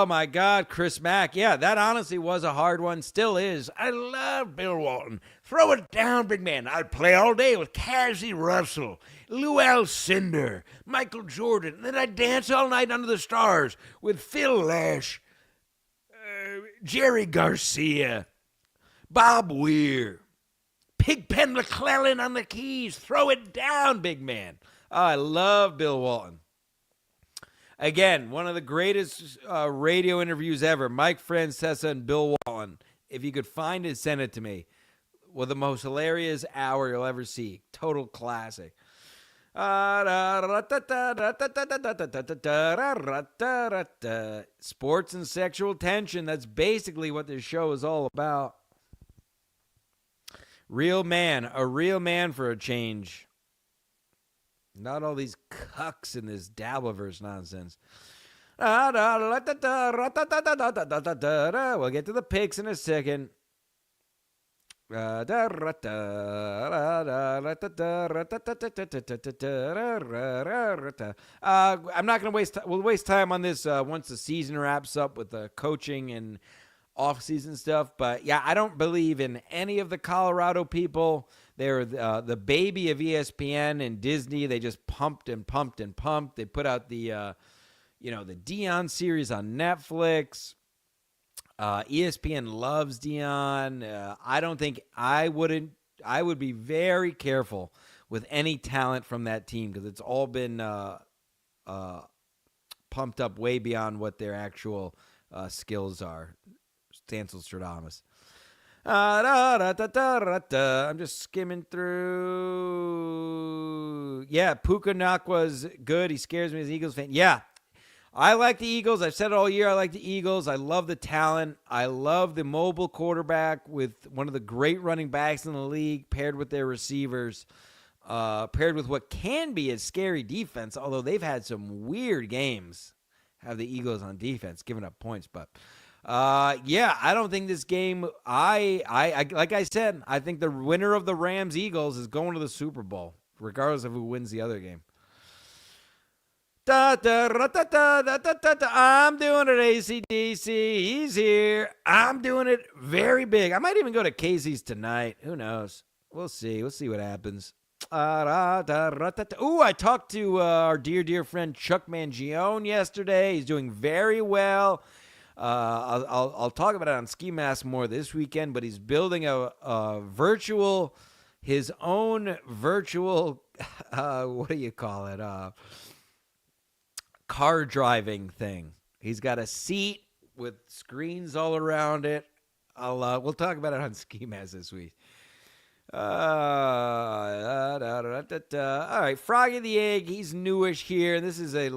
my God, Chris Mack. Yeah, that honestly was a hard one. Still is. I love Bill Walton. Throw it down, big man. I'd play all day with Cassie Russell, Lou Alcindor, Michael Jordan. And then I'd dance all night under the stars with Phil Lash, Jerry Garcia, Bob Weir, Pigpen McClellan on the keys. Throw it down, big man. Oh, I love Bill Walton. Again, one of the greatest radio interviews ever. Mike Francesa and Bill Walton. If you could find it, send it to me. Well, the most hilarious hour you'll ever see. Total classic. Sports and sexual tension. That's basically what this show is all about. Real man. A real man for a change. Not all these cucks in this Dabbleverse nonsense. We'll get to the picks in a second. I'm not going to waste time. We'll waste time on this once the season wraps up with the coaching and off-season stuff. But yeah, I don't believe in any of the Colorado people. They're the baby of ESPN and Disney. They just pumped and pumped and pumped. They put out the the Dion series on Netflix. ESPN loves Dion. I don't think I would be very careful with any talent from that team because it's all been pumped up way beyond what their actual skills are. Stancil Stradamus. I'm just skimming through. Yeah, Puka Nakwa's good. He scares me as an Eagles fan. Yeah, I like the Eagles. I've said it all year. I like the Eagles. I love the talent. I love the mobile quarterback with one of the great running backs in the league paired with their receivers, paired with what can be a scary defense, although they've had some weird games, have the Eagles on defense, giving up points. But, yeah, I don't think this game, I like I said, I think the winner of the Rams-Eagles is going to the Super Bowl, regardless of who wins the other game. I'm doing it, AC/DC. He's here. I'm doing it very big. I might even go to Casey's tonight. Who knows? We'll see. We'll see what happens. Ooh, I talked to our dear friend Chuck Mangione yesterday. He's doing very well. I'll talk about it on Ski Mask more this weekend, but he's building his own virtual, what do you call it? Car driving thing. He's got a seat with screens all around it. We'll talk about it on Ski Mask this week. All right, Froggy the Egg. He's newish here. This is he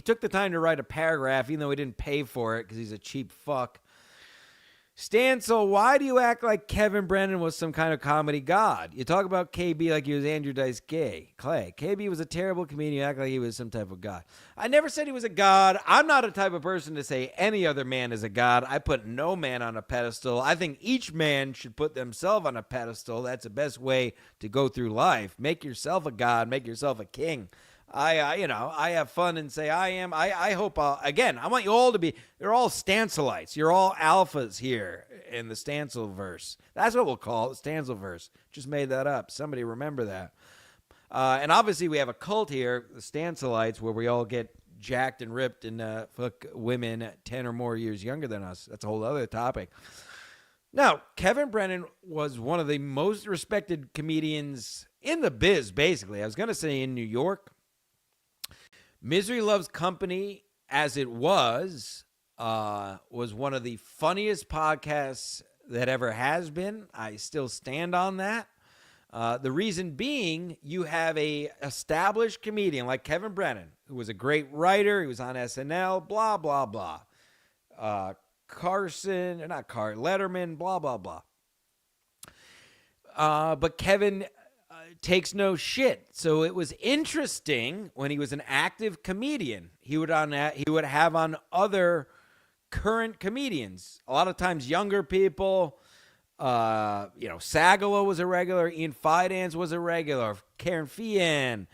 took the time to write a paragraph, even though he didn't pay for it because he's a cheap fuck. Stancil, why do you act like Kevin Brennan was some kind of comedy god? You talk about KB like he was Andrew Dice Clay. KB was a terrible comedian. You act like he was some type of god. I never said he was a god. I'm not a type of person to say any other man is a god. I put no man on a pedestal. I think each man should put themselves on a pedestal. That's the best way to go through life. Make yourself a god. Make yourself a king. I have fun and say I am. I hope, again, I want you all to be, they're all Stancilites. You're all alphas here in the Stancil verse. That's what we'll call it, Stancil verse. Just made that up. Somebody remember that. And obviously we have a cult here, the Stancilites, where we all get jacked and ripped and fuck women 10 or more years younger than us. That's a whole other topic. Now, Kevin Brennan was one of the most respected comedians in the biz, basically. I was going to say in New York. Misery Loves Company, as it was one of the funniest podcasts that ever has been. I still stand on that. The reason being, you have a established comedian like Kevin Brennan, who was a great writer. He was on SNL, blah, blah, blah. Letterman, blah, blah, blah. But Kevin takes no shit. So it was interesting when he was an active comedian. He would have on other current comedians. A lot of times younger people. Sagalo was a regular. Ian Fidance was a regular. Karen Fian.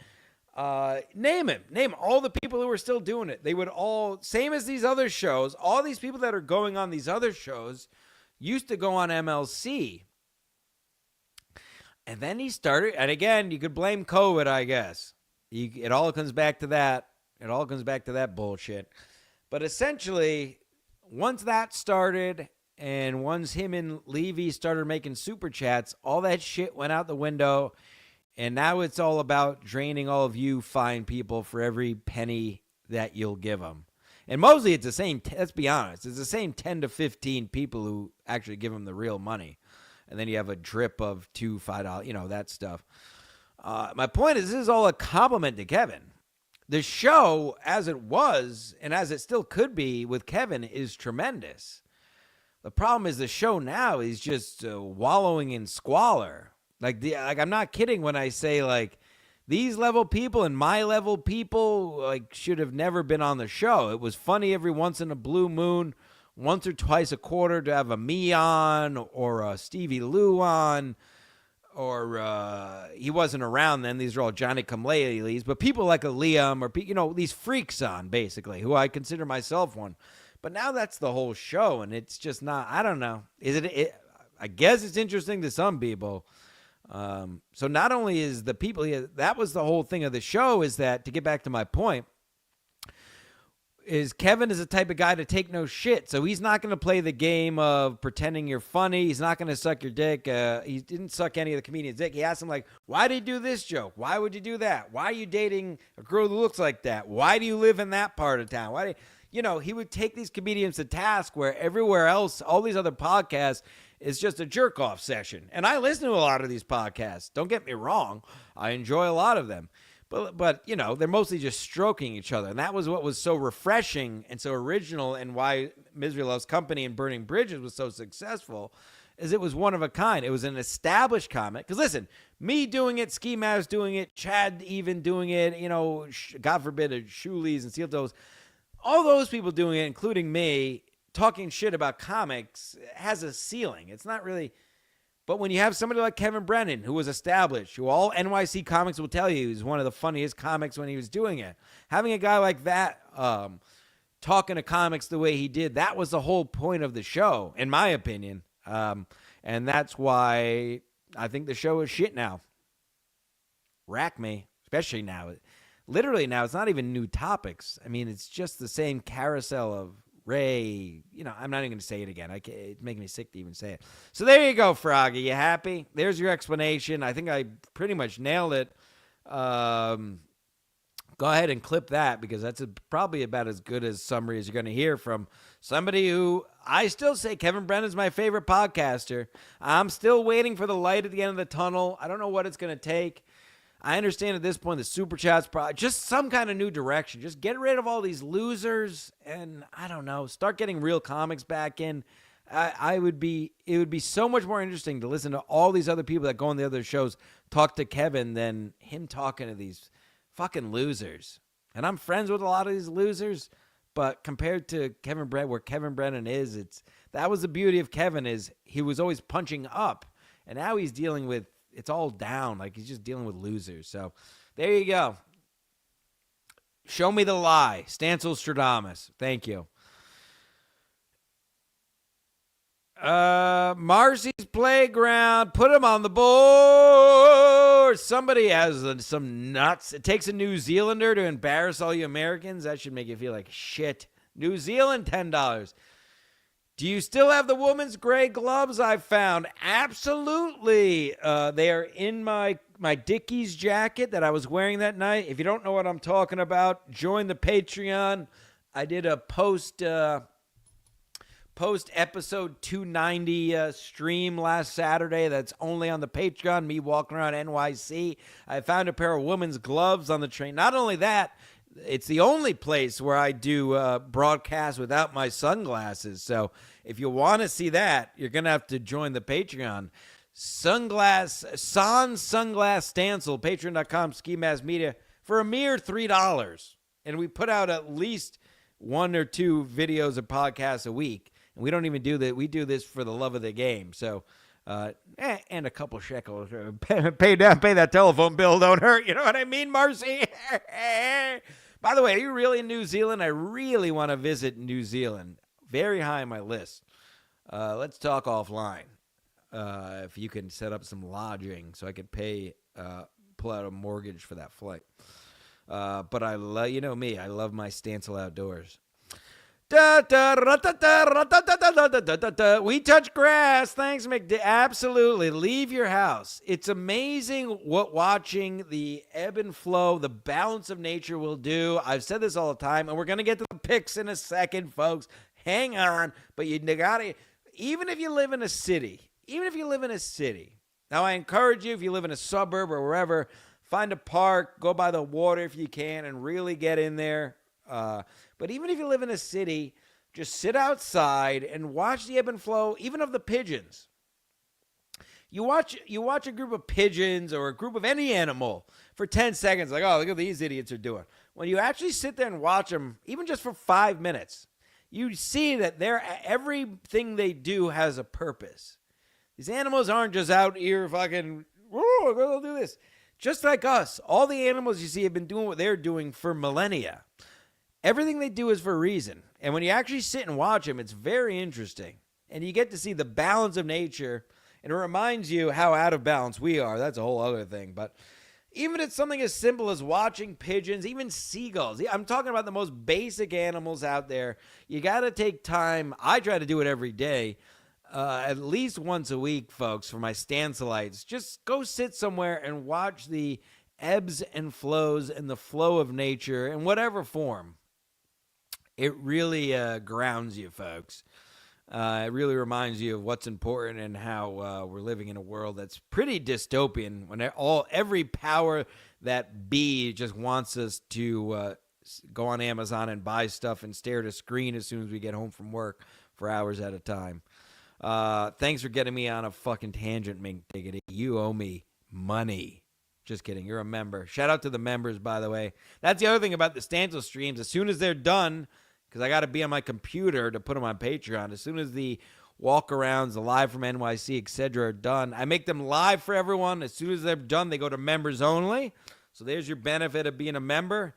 Name all the people who were still doing it. They would all, same as these other shows, all these people that are going on these other shows used to go on MLC. And then he started, and again, you could blame COVID, I guess. It all comes back to that. It all comes back to that bullshit. But essentially, once that started, and once him and Levy started making super chats, all that shit went out the window. And now it's all about draining all of you fine people for every penny that you'll give them. And mostly it's the same, let's be honest, it's the same 10 to 15 people who actually give them the real money. And then you have a drip of $2, $5, that stuff. My point is, this is all a compliment to Kevin. The show, as it was, and as it still could be with Kevin, is tremendous. The problem is the show now is just wallowing in squalor. Like I'm not kidding when I say, like, these level people and my level people, like, should have never been on the show. It was funny every once in a blue moon, once or twice a quarter, to have a me on or a Stevie Lou on, or he wasn't around then. These are all Johnny Come-Latelys, but people like a Liam or, these freaks on, basically, who I consider myself one. But now that's the whole show, and it's just not. I don't know. I guess it's interesting to some people. So not only is the people here, that was the whole thing of the show, is that, to get back to my point, is Kevin is the type of guy to take no shit. So he's not going to play the game of pretending you're funny. He's not going to suck your dick. He didn't suck any of the comedians' dick. He asked him, like, why did you do this joke? Why would you do that? Why are you dating a girl who looks like that? Why do you live in that part of town? Why do he would take these comedians to task, where everywhere else, all these other podcasts, is just a jerk-off session. And I listen to a lot of these podcasts. Don't get me wrong. I enjoy a lot of them. But they're mostly just stroking each other. And that was what was so refreshing and so original, and why Misery Loves Company and Burning Bridges was so successful, is it was one of a kind. It was an established comic. Because listen, me doing it, Ski Mask doing it, Chad even doing it, God forbid, Shoolies and Seal Toes, all those people doing it, including me, talking shit about comics, has a ceiling. It's not really... But when you have somebody like Kevin Brennan, who was established, who all NYC comics will tell you is one of the funniest comics when he was doing it, having a guy like that talking to comics the way he did, that was the whole point of the show, in my opinion. And that's why I think the show is shit now. Rack me, especially now. Literally now, it's not even new topics. I mean, it's just the same carousel of Ray, I'm not even going to say it again. It's making me sick to even say it. So there you go, Froggy. You happy? There's your explanation. I think I pretty much nailed it. Go ahead and clip that, because that's probably about as good a summary as you're going to hear from somebody who, I still say Kevin Brennan's my favorite podcaster. I'm still waiting for the light at the end of the tunnel. I don't know what it's going to take. I understand at this point the Super Chat's probably just some kind of new direction. Just get rid of all these losers and, I don't know, start getting real comics back in. It would be so much more interesting to listen to all these other people that go on the other shows talk to Kevin than him talking to these fucking losers. And I'm friends with a lot of these losers, but compared to Kevin Brennan, where Kevin Brennan is, that was the beauty of Kevin, is he was always punching up, and now he's dealing with, it's all down. Like, he's just dealing with losers. So there you go. Show me the lie. Stancil Stradamus. Thank you. Marcy's Playground. Put him on the board. Somebody has some nuts. It takes a New Zealander to embarrass all you Americans. That should make you feel like shit. New Zealand, $10. Do you still have the woman's gray gloves I found? Absolutely. They are in my Dickies jacket that I was wearing that night. If you don't know what I'm talking about, join the Patreon. I did a post episode 290 stream last Saturday. That's only on the Patreon, me walking around NYC. I found a pair of women's gloves on the train. Not only that, it's the only place where I do broadcast without my sunglasses. So if you want to see that, you're going to have to join the Patreon. Sunglass Stancil, patreon.com, Ski Mask Media, for a mere $3. And we put out at least 1 or 2 videos or podcasts a week. And we don't even do that. We do this for the love of the game. So, and a couple shekels. Pay that telephone bill. Don't hurt. You know what I mean, Marcy? By the way, are you really in New Zealand? I really want to visit New Zealand. Very high on my list. Let's talk offline. If you can set up some lodging so I could pull out a mortgage for that flight. But I love, me, I love my Stancil outdoors. We touch grass. Thanks, McD. Absolutely. Leave your house. It's amazing what watching the ebb and flow, the balance of nature will do. I've said this all the time, and we're going to get to the picks in a second, folks. Hang on. But you got to, even if you live in a city, now I encourage you, if you live in a suburb or wherever, find a park, go by the water if you can, and really get in there. But even if you live in a city, just sit outside and watch the ebb and flow, even of the pigeons. You watch a group of pigeons or a group of any animal for 10 seconds, like, oh, look what these idiots are doing. When you actually sit there and watch them, even just for 5 minutes, you see that everything they do has a purpose. These animals aren't just out here fucking, oh, we'll do this. Just like us, all the animals you see have been doing what they're doing for millennia. everything they do is for a reason. And when you actually sit and watch them, it's very interesting. And you get to see the balance of nature, and it reminds you how out of balance we are. That's a whole other thing. But even if it's something as simple as watching pigeons, even seagulls. I'm talking about the most basic animals out there. You got to take time. I try to do it every day, at least once a week, folks, for my stanselites. Just go sit somewhere and watch the ebbs and flows and the flow of nature in whatever form. It really grounds you, folks. It really reminds you of what's important and how we're living in a world that's pretty dystopian when every power that be just wants us to go on Amazon and buy stuff and stare at a screen as soon as we get home from work for hours at a time. Thanks for getting me on a fucking tangent, Mink Diggity. You owe me money. Just kidding. You're a member. Shout out to the members, by the way. That's the other thing about the Stancil streams. As soon as they're done, because I got to be on my computer to put them on Patreon. As soon as the walk-arounds, the live from NYC, etc. are done, I make them live for everyone. As soon as they're done, they go to members only. So there's your benefit of being a member.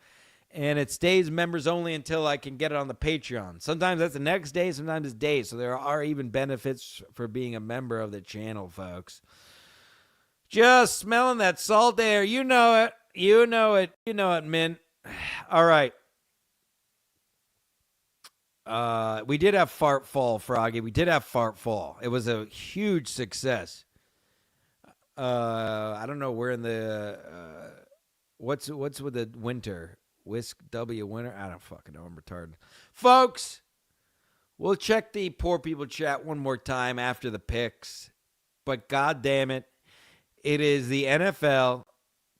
And it stays members only until I can get it on the Patreon. Sometimes that's the next day, sometimes it's days. So there are even benefits for being a member of the channel, folks. Just smelling that salt air. You know it. You know it. You know it, Mint. All right. We did have Fart Fall, Froggy. We did have Fart Fall. It was a huge success. I don't know. We're in the what's with the winter? Whisk W winter? I don't fucking know. I'm retarded. Folks, we'll check the poor people chat one more time after the picks. But God damn it, it is the NFL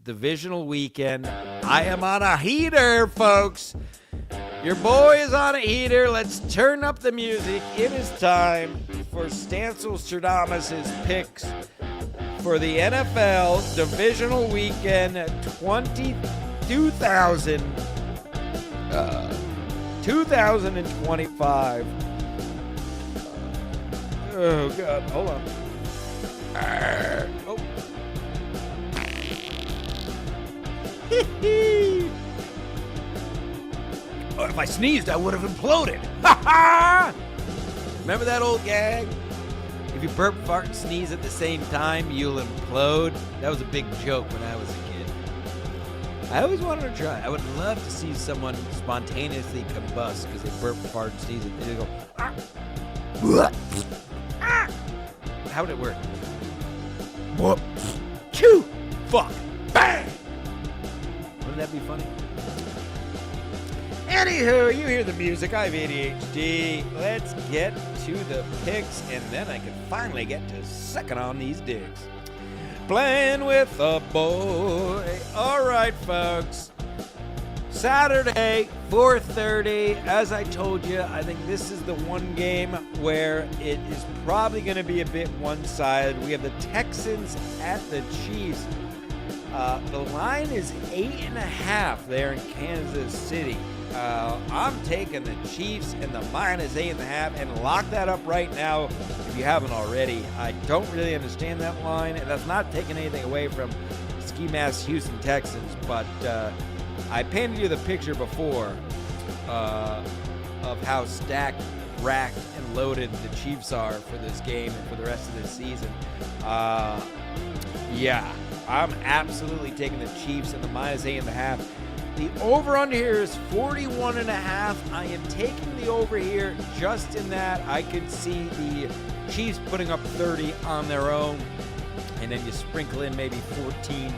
Divisional weekend. I am on a heater, folks. Your boy is on a heater. Let's turn up the music. It is time for Stancil Stradamus' picks for the NFL Divisional Weekend 2025. Oh, God. Hold on. Oh. Oh, if I sneezed, I would have imploded. Ha ha! Remember that old gag? If you burp, fart, and sneeze at the same time, you'll implode. That was a big joke when I was a kid. I always wanted to try. I would love to see someone spontaneously combust because they burp, fart, and sneeze. And they go, ah! Ah! How would it work? Whoop! Chew! Fuck! Bang! Wouldn't that be funny? Anywho, you hear the music. I have ADHD. Let's get to the picks, and then I can finally get to sucking on these dicks. Playing with a boy. All right, folks. Saturday, 4:30. As I told you, I think this is the one game where it is probably going to be a bit one-sided. We have the Texans at the Chiefs. The line is 8.5 there in Kansas City. I'm taking the Chiefs and the -8.5 and lock that up right now if you haven't already. I don't really understand that line, and that's not taking anything away from Ski Mask Houston Texans, but I painted you the picture before of how stacked, racked, and loaded the Chiefs are for this game and for the rest of this season. Yeah, I'm absolutely taking the Chiefs and the -8.5. The over-under here is 41.5. I am taking the over here just in that I could see the Chiefs putting up 30 on their own, and then you sprinkle in maybe 14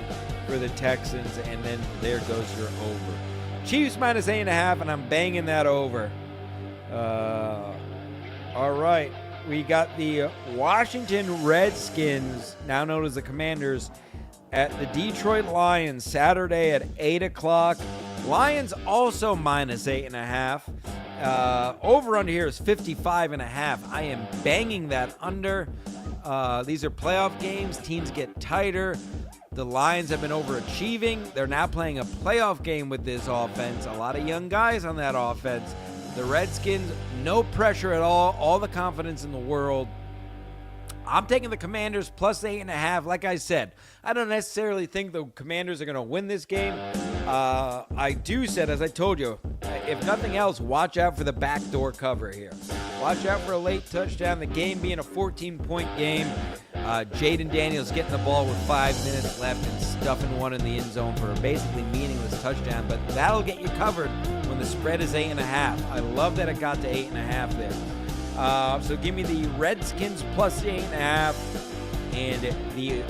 for the Texans, and then there goes your over. Chiefs -8.5, and I'm banging that over. All right, we got the Washington Redskins, now known as the Commanders, at the Detroit Lions Saturday at 8 o'clock. Lions also -8.5. Over under here is 55.5. I am banging that under. These are playoff games. Teams get tighter. The Lions have been overachieving. They're now playing a playoff game with this offense. A lot of young guys on that offense. The Redskins, no pressure at all the confidence in the world. I'm taking the Commanders plus 8.5. Like I said, I don't necessarily think the Commanders are going to win this game. I do said, as I told you, if nothing else, watch out for the backdoor cover here. Watch out for a late touchdown. The game being a 14-point game. Jaden Daniels getting the ball with 5 minutes left and stuffing one in the end zone for a basically meaningless touchdown. But that'll get you covered when the spread is 8.5. I love that it got to 8.5 there. So give me the Redskins plus 8.5 and the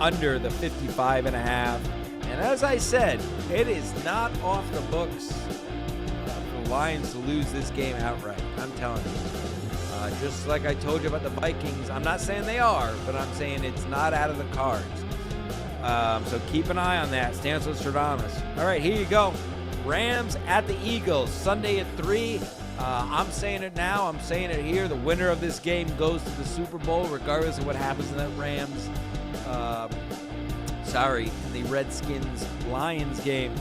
under the 55.5. And as I said, it is not off the books for the Lions to lose this game outright. I'm telling you. Just like I told you about the Vikings, I'm not saying they are, but I'm saying it's not out of the cards. So keep an eye on that. Stanislas Stradamus. All right, here you go. Rams at the Eagles, Sunday at 3. I'm saying it now. I'm saying it here. The winner of this game goes to the Super Bowl, regardless of what happens in that Rams. The Redskins-Lions game.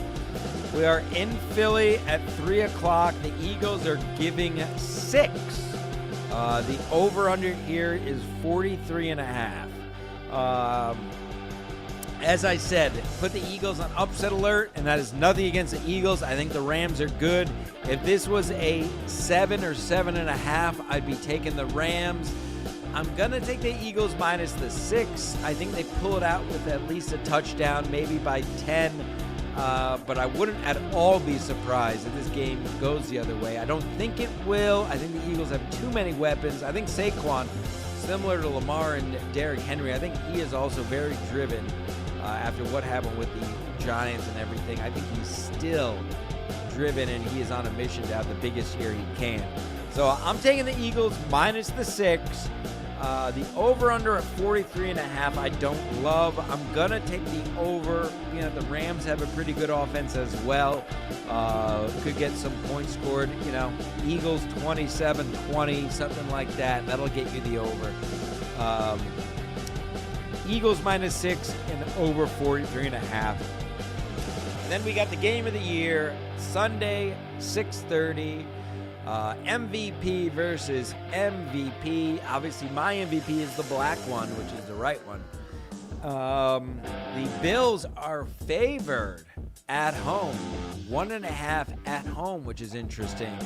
We are in Philly at 3 o'clock. The Eagles are giving 6. The over-under here is 43.5. As I said, put the Eagles on upset alert, and that is nothing against the Eagles. I think the Rams are good. If this was a 7 or 7.5, I'd be taking the Rams. I'm going to take the Eagles minus the 6. I think they pull it out with at least a touchdown, maybe by 10. But I wouldn't at all be surprised if this game goes the other way. I don't think it will. I think the Eagles have too many weapons. I think Saquon, similar to Lamar and Derrick Henry, I think he is also very driven after what happened with the Giants and everything. I think he's still driven, and he is on a mission to have the biggest year he can. So I'm taking the Eagles minus the 6. The over-under at 43.5, I don't love. I'm going to take the over. You know, the Rams have a pretty good offense as well. Could get some points scored. You know, Eagles 27-20, something like that. That'll get you the over. Eagles minus 6 and over 43.5. And then we got the game of the year, Sunday, 6:30. MVP versus MVP. Obviously, my MVP is the black one, which is the right one. The Bills are favored at home, 1.5 at home, which is interesting.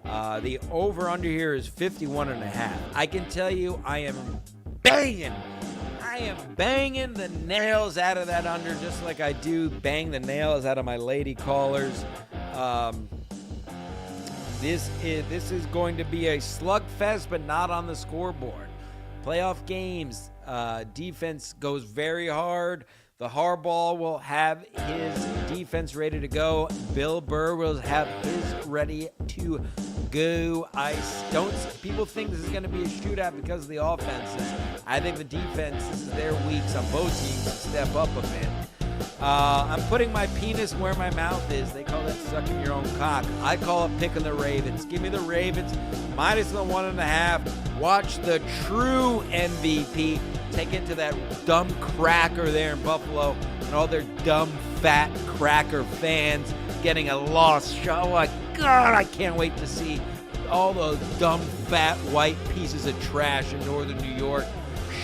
The over-under here is 51.5. I can tell you I am banging the nails out of that under, just like I do bang the nails out of my lady callers. This is going to be a slugfest, but not on the scoreboard. Playoff games, defense goes very hard. The Harbaugh will have his defense ready to go. Bill Burr will have his ready to go. People think this is going to be a shootout because of the offenses. I think the defense, this is their weeks on both teams to step up a bit. I'm putting my penis where my mouth is. They call that sucking your own cock. I call it picking the Ravens. Give me the Ravens minus the 1.5. Watch the true MVP take it to that dumb cracker there in Buffalo and all their dumb, fat cracker fans getting a lost show. Oh, my God, I can't wait to see all those dumb, fat, white pieces of trash in northern New York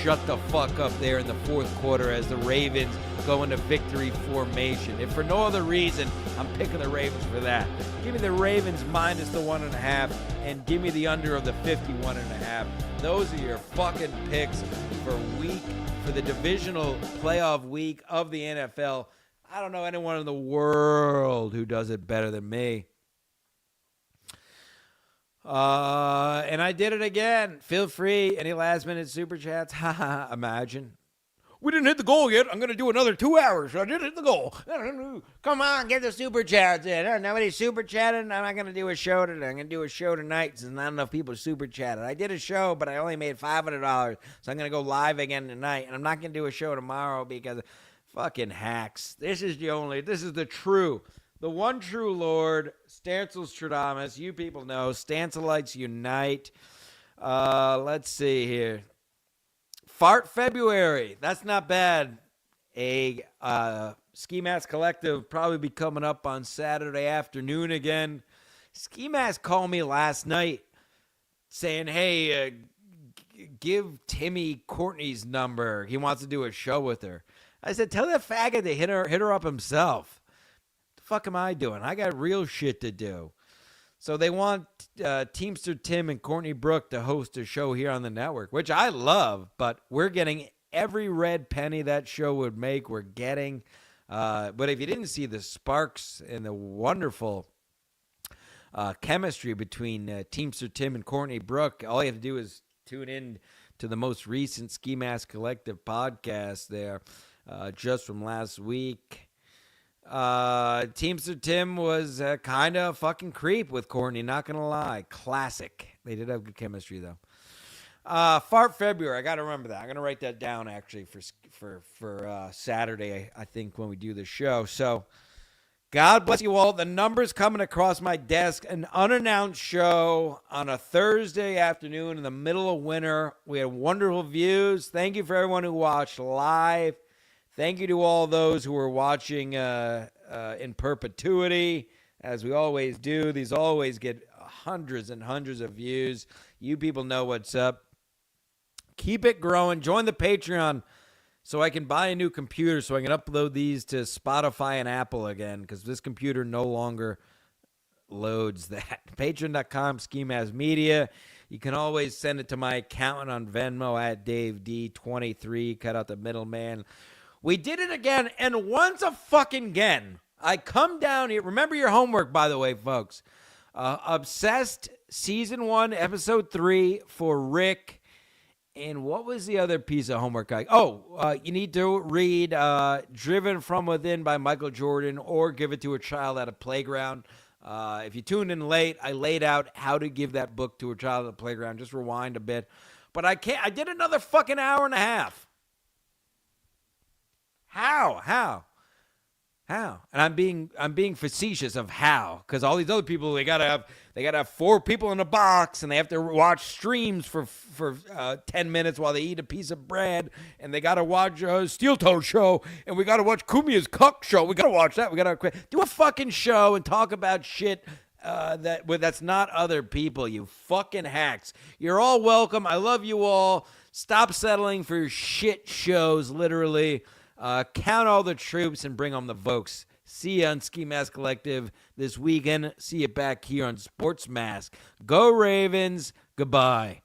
shut the fuck up there in the fourth quarter as the Ravens go into victory formation. If for no other reason, I'm picking the Ravens for that. Give me the Ravens minus the 1.5 and give me the under of the 51.5. Those are your fucking picks for the divisional playoff week of the NFL. I don't know anyone in the world who does it better than me. And I did it again. Feel free. Any last minute super chats? Haha, imagine. We didn't hit the goal yet. I'm going to do another 2 hours. I did hit the goal. Come on, get the super chats in. Nobody's super chatting. I'm not going to do a show today. I'm going to do a show tonight since not enough people super chatted. I did a show, but I only made $500. So I'm going to go live again tonight. And I'm not going to do a show tomorrow because fucking hacks. This is the one true Lord, Stanislas Stradamus. You people know. Stanselites unite. Let's see here. Fart February. That's not bad. A Ski Mask Collective probably be coming up on Saturday afternoon again. Ski Mask called me last night saying, hey, give Timmy Courtney's number. He wants to do a show with her. I said, tell that faggot to hit her up himself. The fuck am I doing? I got real shit to do. So they want Teamster Tim and Courtney Brooke to host a show here on the network, which I love, but we're getting every red penny that show would make. We're getting. But if you didn't see the sparks and the wonderful chemistry between Teamster Tim and Courtney Brooke, all you have to do is tune in to the most recent Ski Mask Collective podcast there just from last week. Teamster Tim was kind of a fucking creep with Courtney, not gonna lie. Classic. They did have good chemistry though. Fart February, I gotta remember that. I'm gonna write that down actually for Saturday, I think, when we do the show. So God bless you all. The numbers coming across my desk. An unannounced show on a Thursday afternoon in the middle of winter. We had wonderful views. Thank you for everyone who watched live. Thank you to all those who are watching in perpetuity, as we always do. These always get hundreds and hundreds of views. You people know what's up. Keep it growing. Join the Patreon so I can buy a new computer so I can upload these to Spotify and Apple again, because this computer no longer loads that. Patreon.com, SkiMaskMedia. You can always send it to my accountant on Venmo at DaveD23. Cut out the middleman. We did it again, and once a fucking again, I come down here. Remember your homework, by the way, folks. Obsessed, Season 1, Episode 3 for Rick. And what was the other piece of homework? You need to read Driven from Within by Michael Jordan, or Give It to a Child at a Playground. If you tuned in late, I laid out how to give that book to a child at a playground. Just rewind a bit. But I did another fucking hour and a half. How? And I'm being facetious of how, because all these other people, they gotta have 4 people in a box, and they have to watch streams for 10 minutes while they eat a piece of bread, and they gotta watch a Steel Toe show, and we gotta watch Kumia's Cuck show. We gotta watch that. We gotta do a fucking show and talk about shit that's not other people. You fucking hacks. You're all welcome. I love you all. Stop settling for shit shows. Literally. Count all the troops and bring home the Vokes. See you on Ski Mask Collective this weekend. See you back here on Sports Mask. Go Ravens. Goodbye.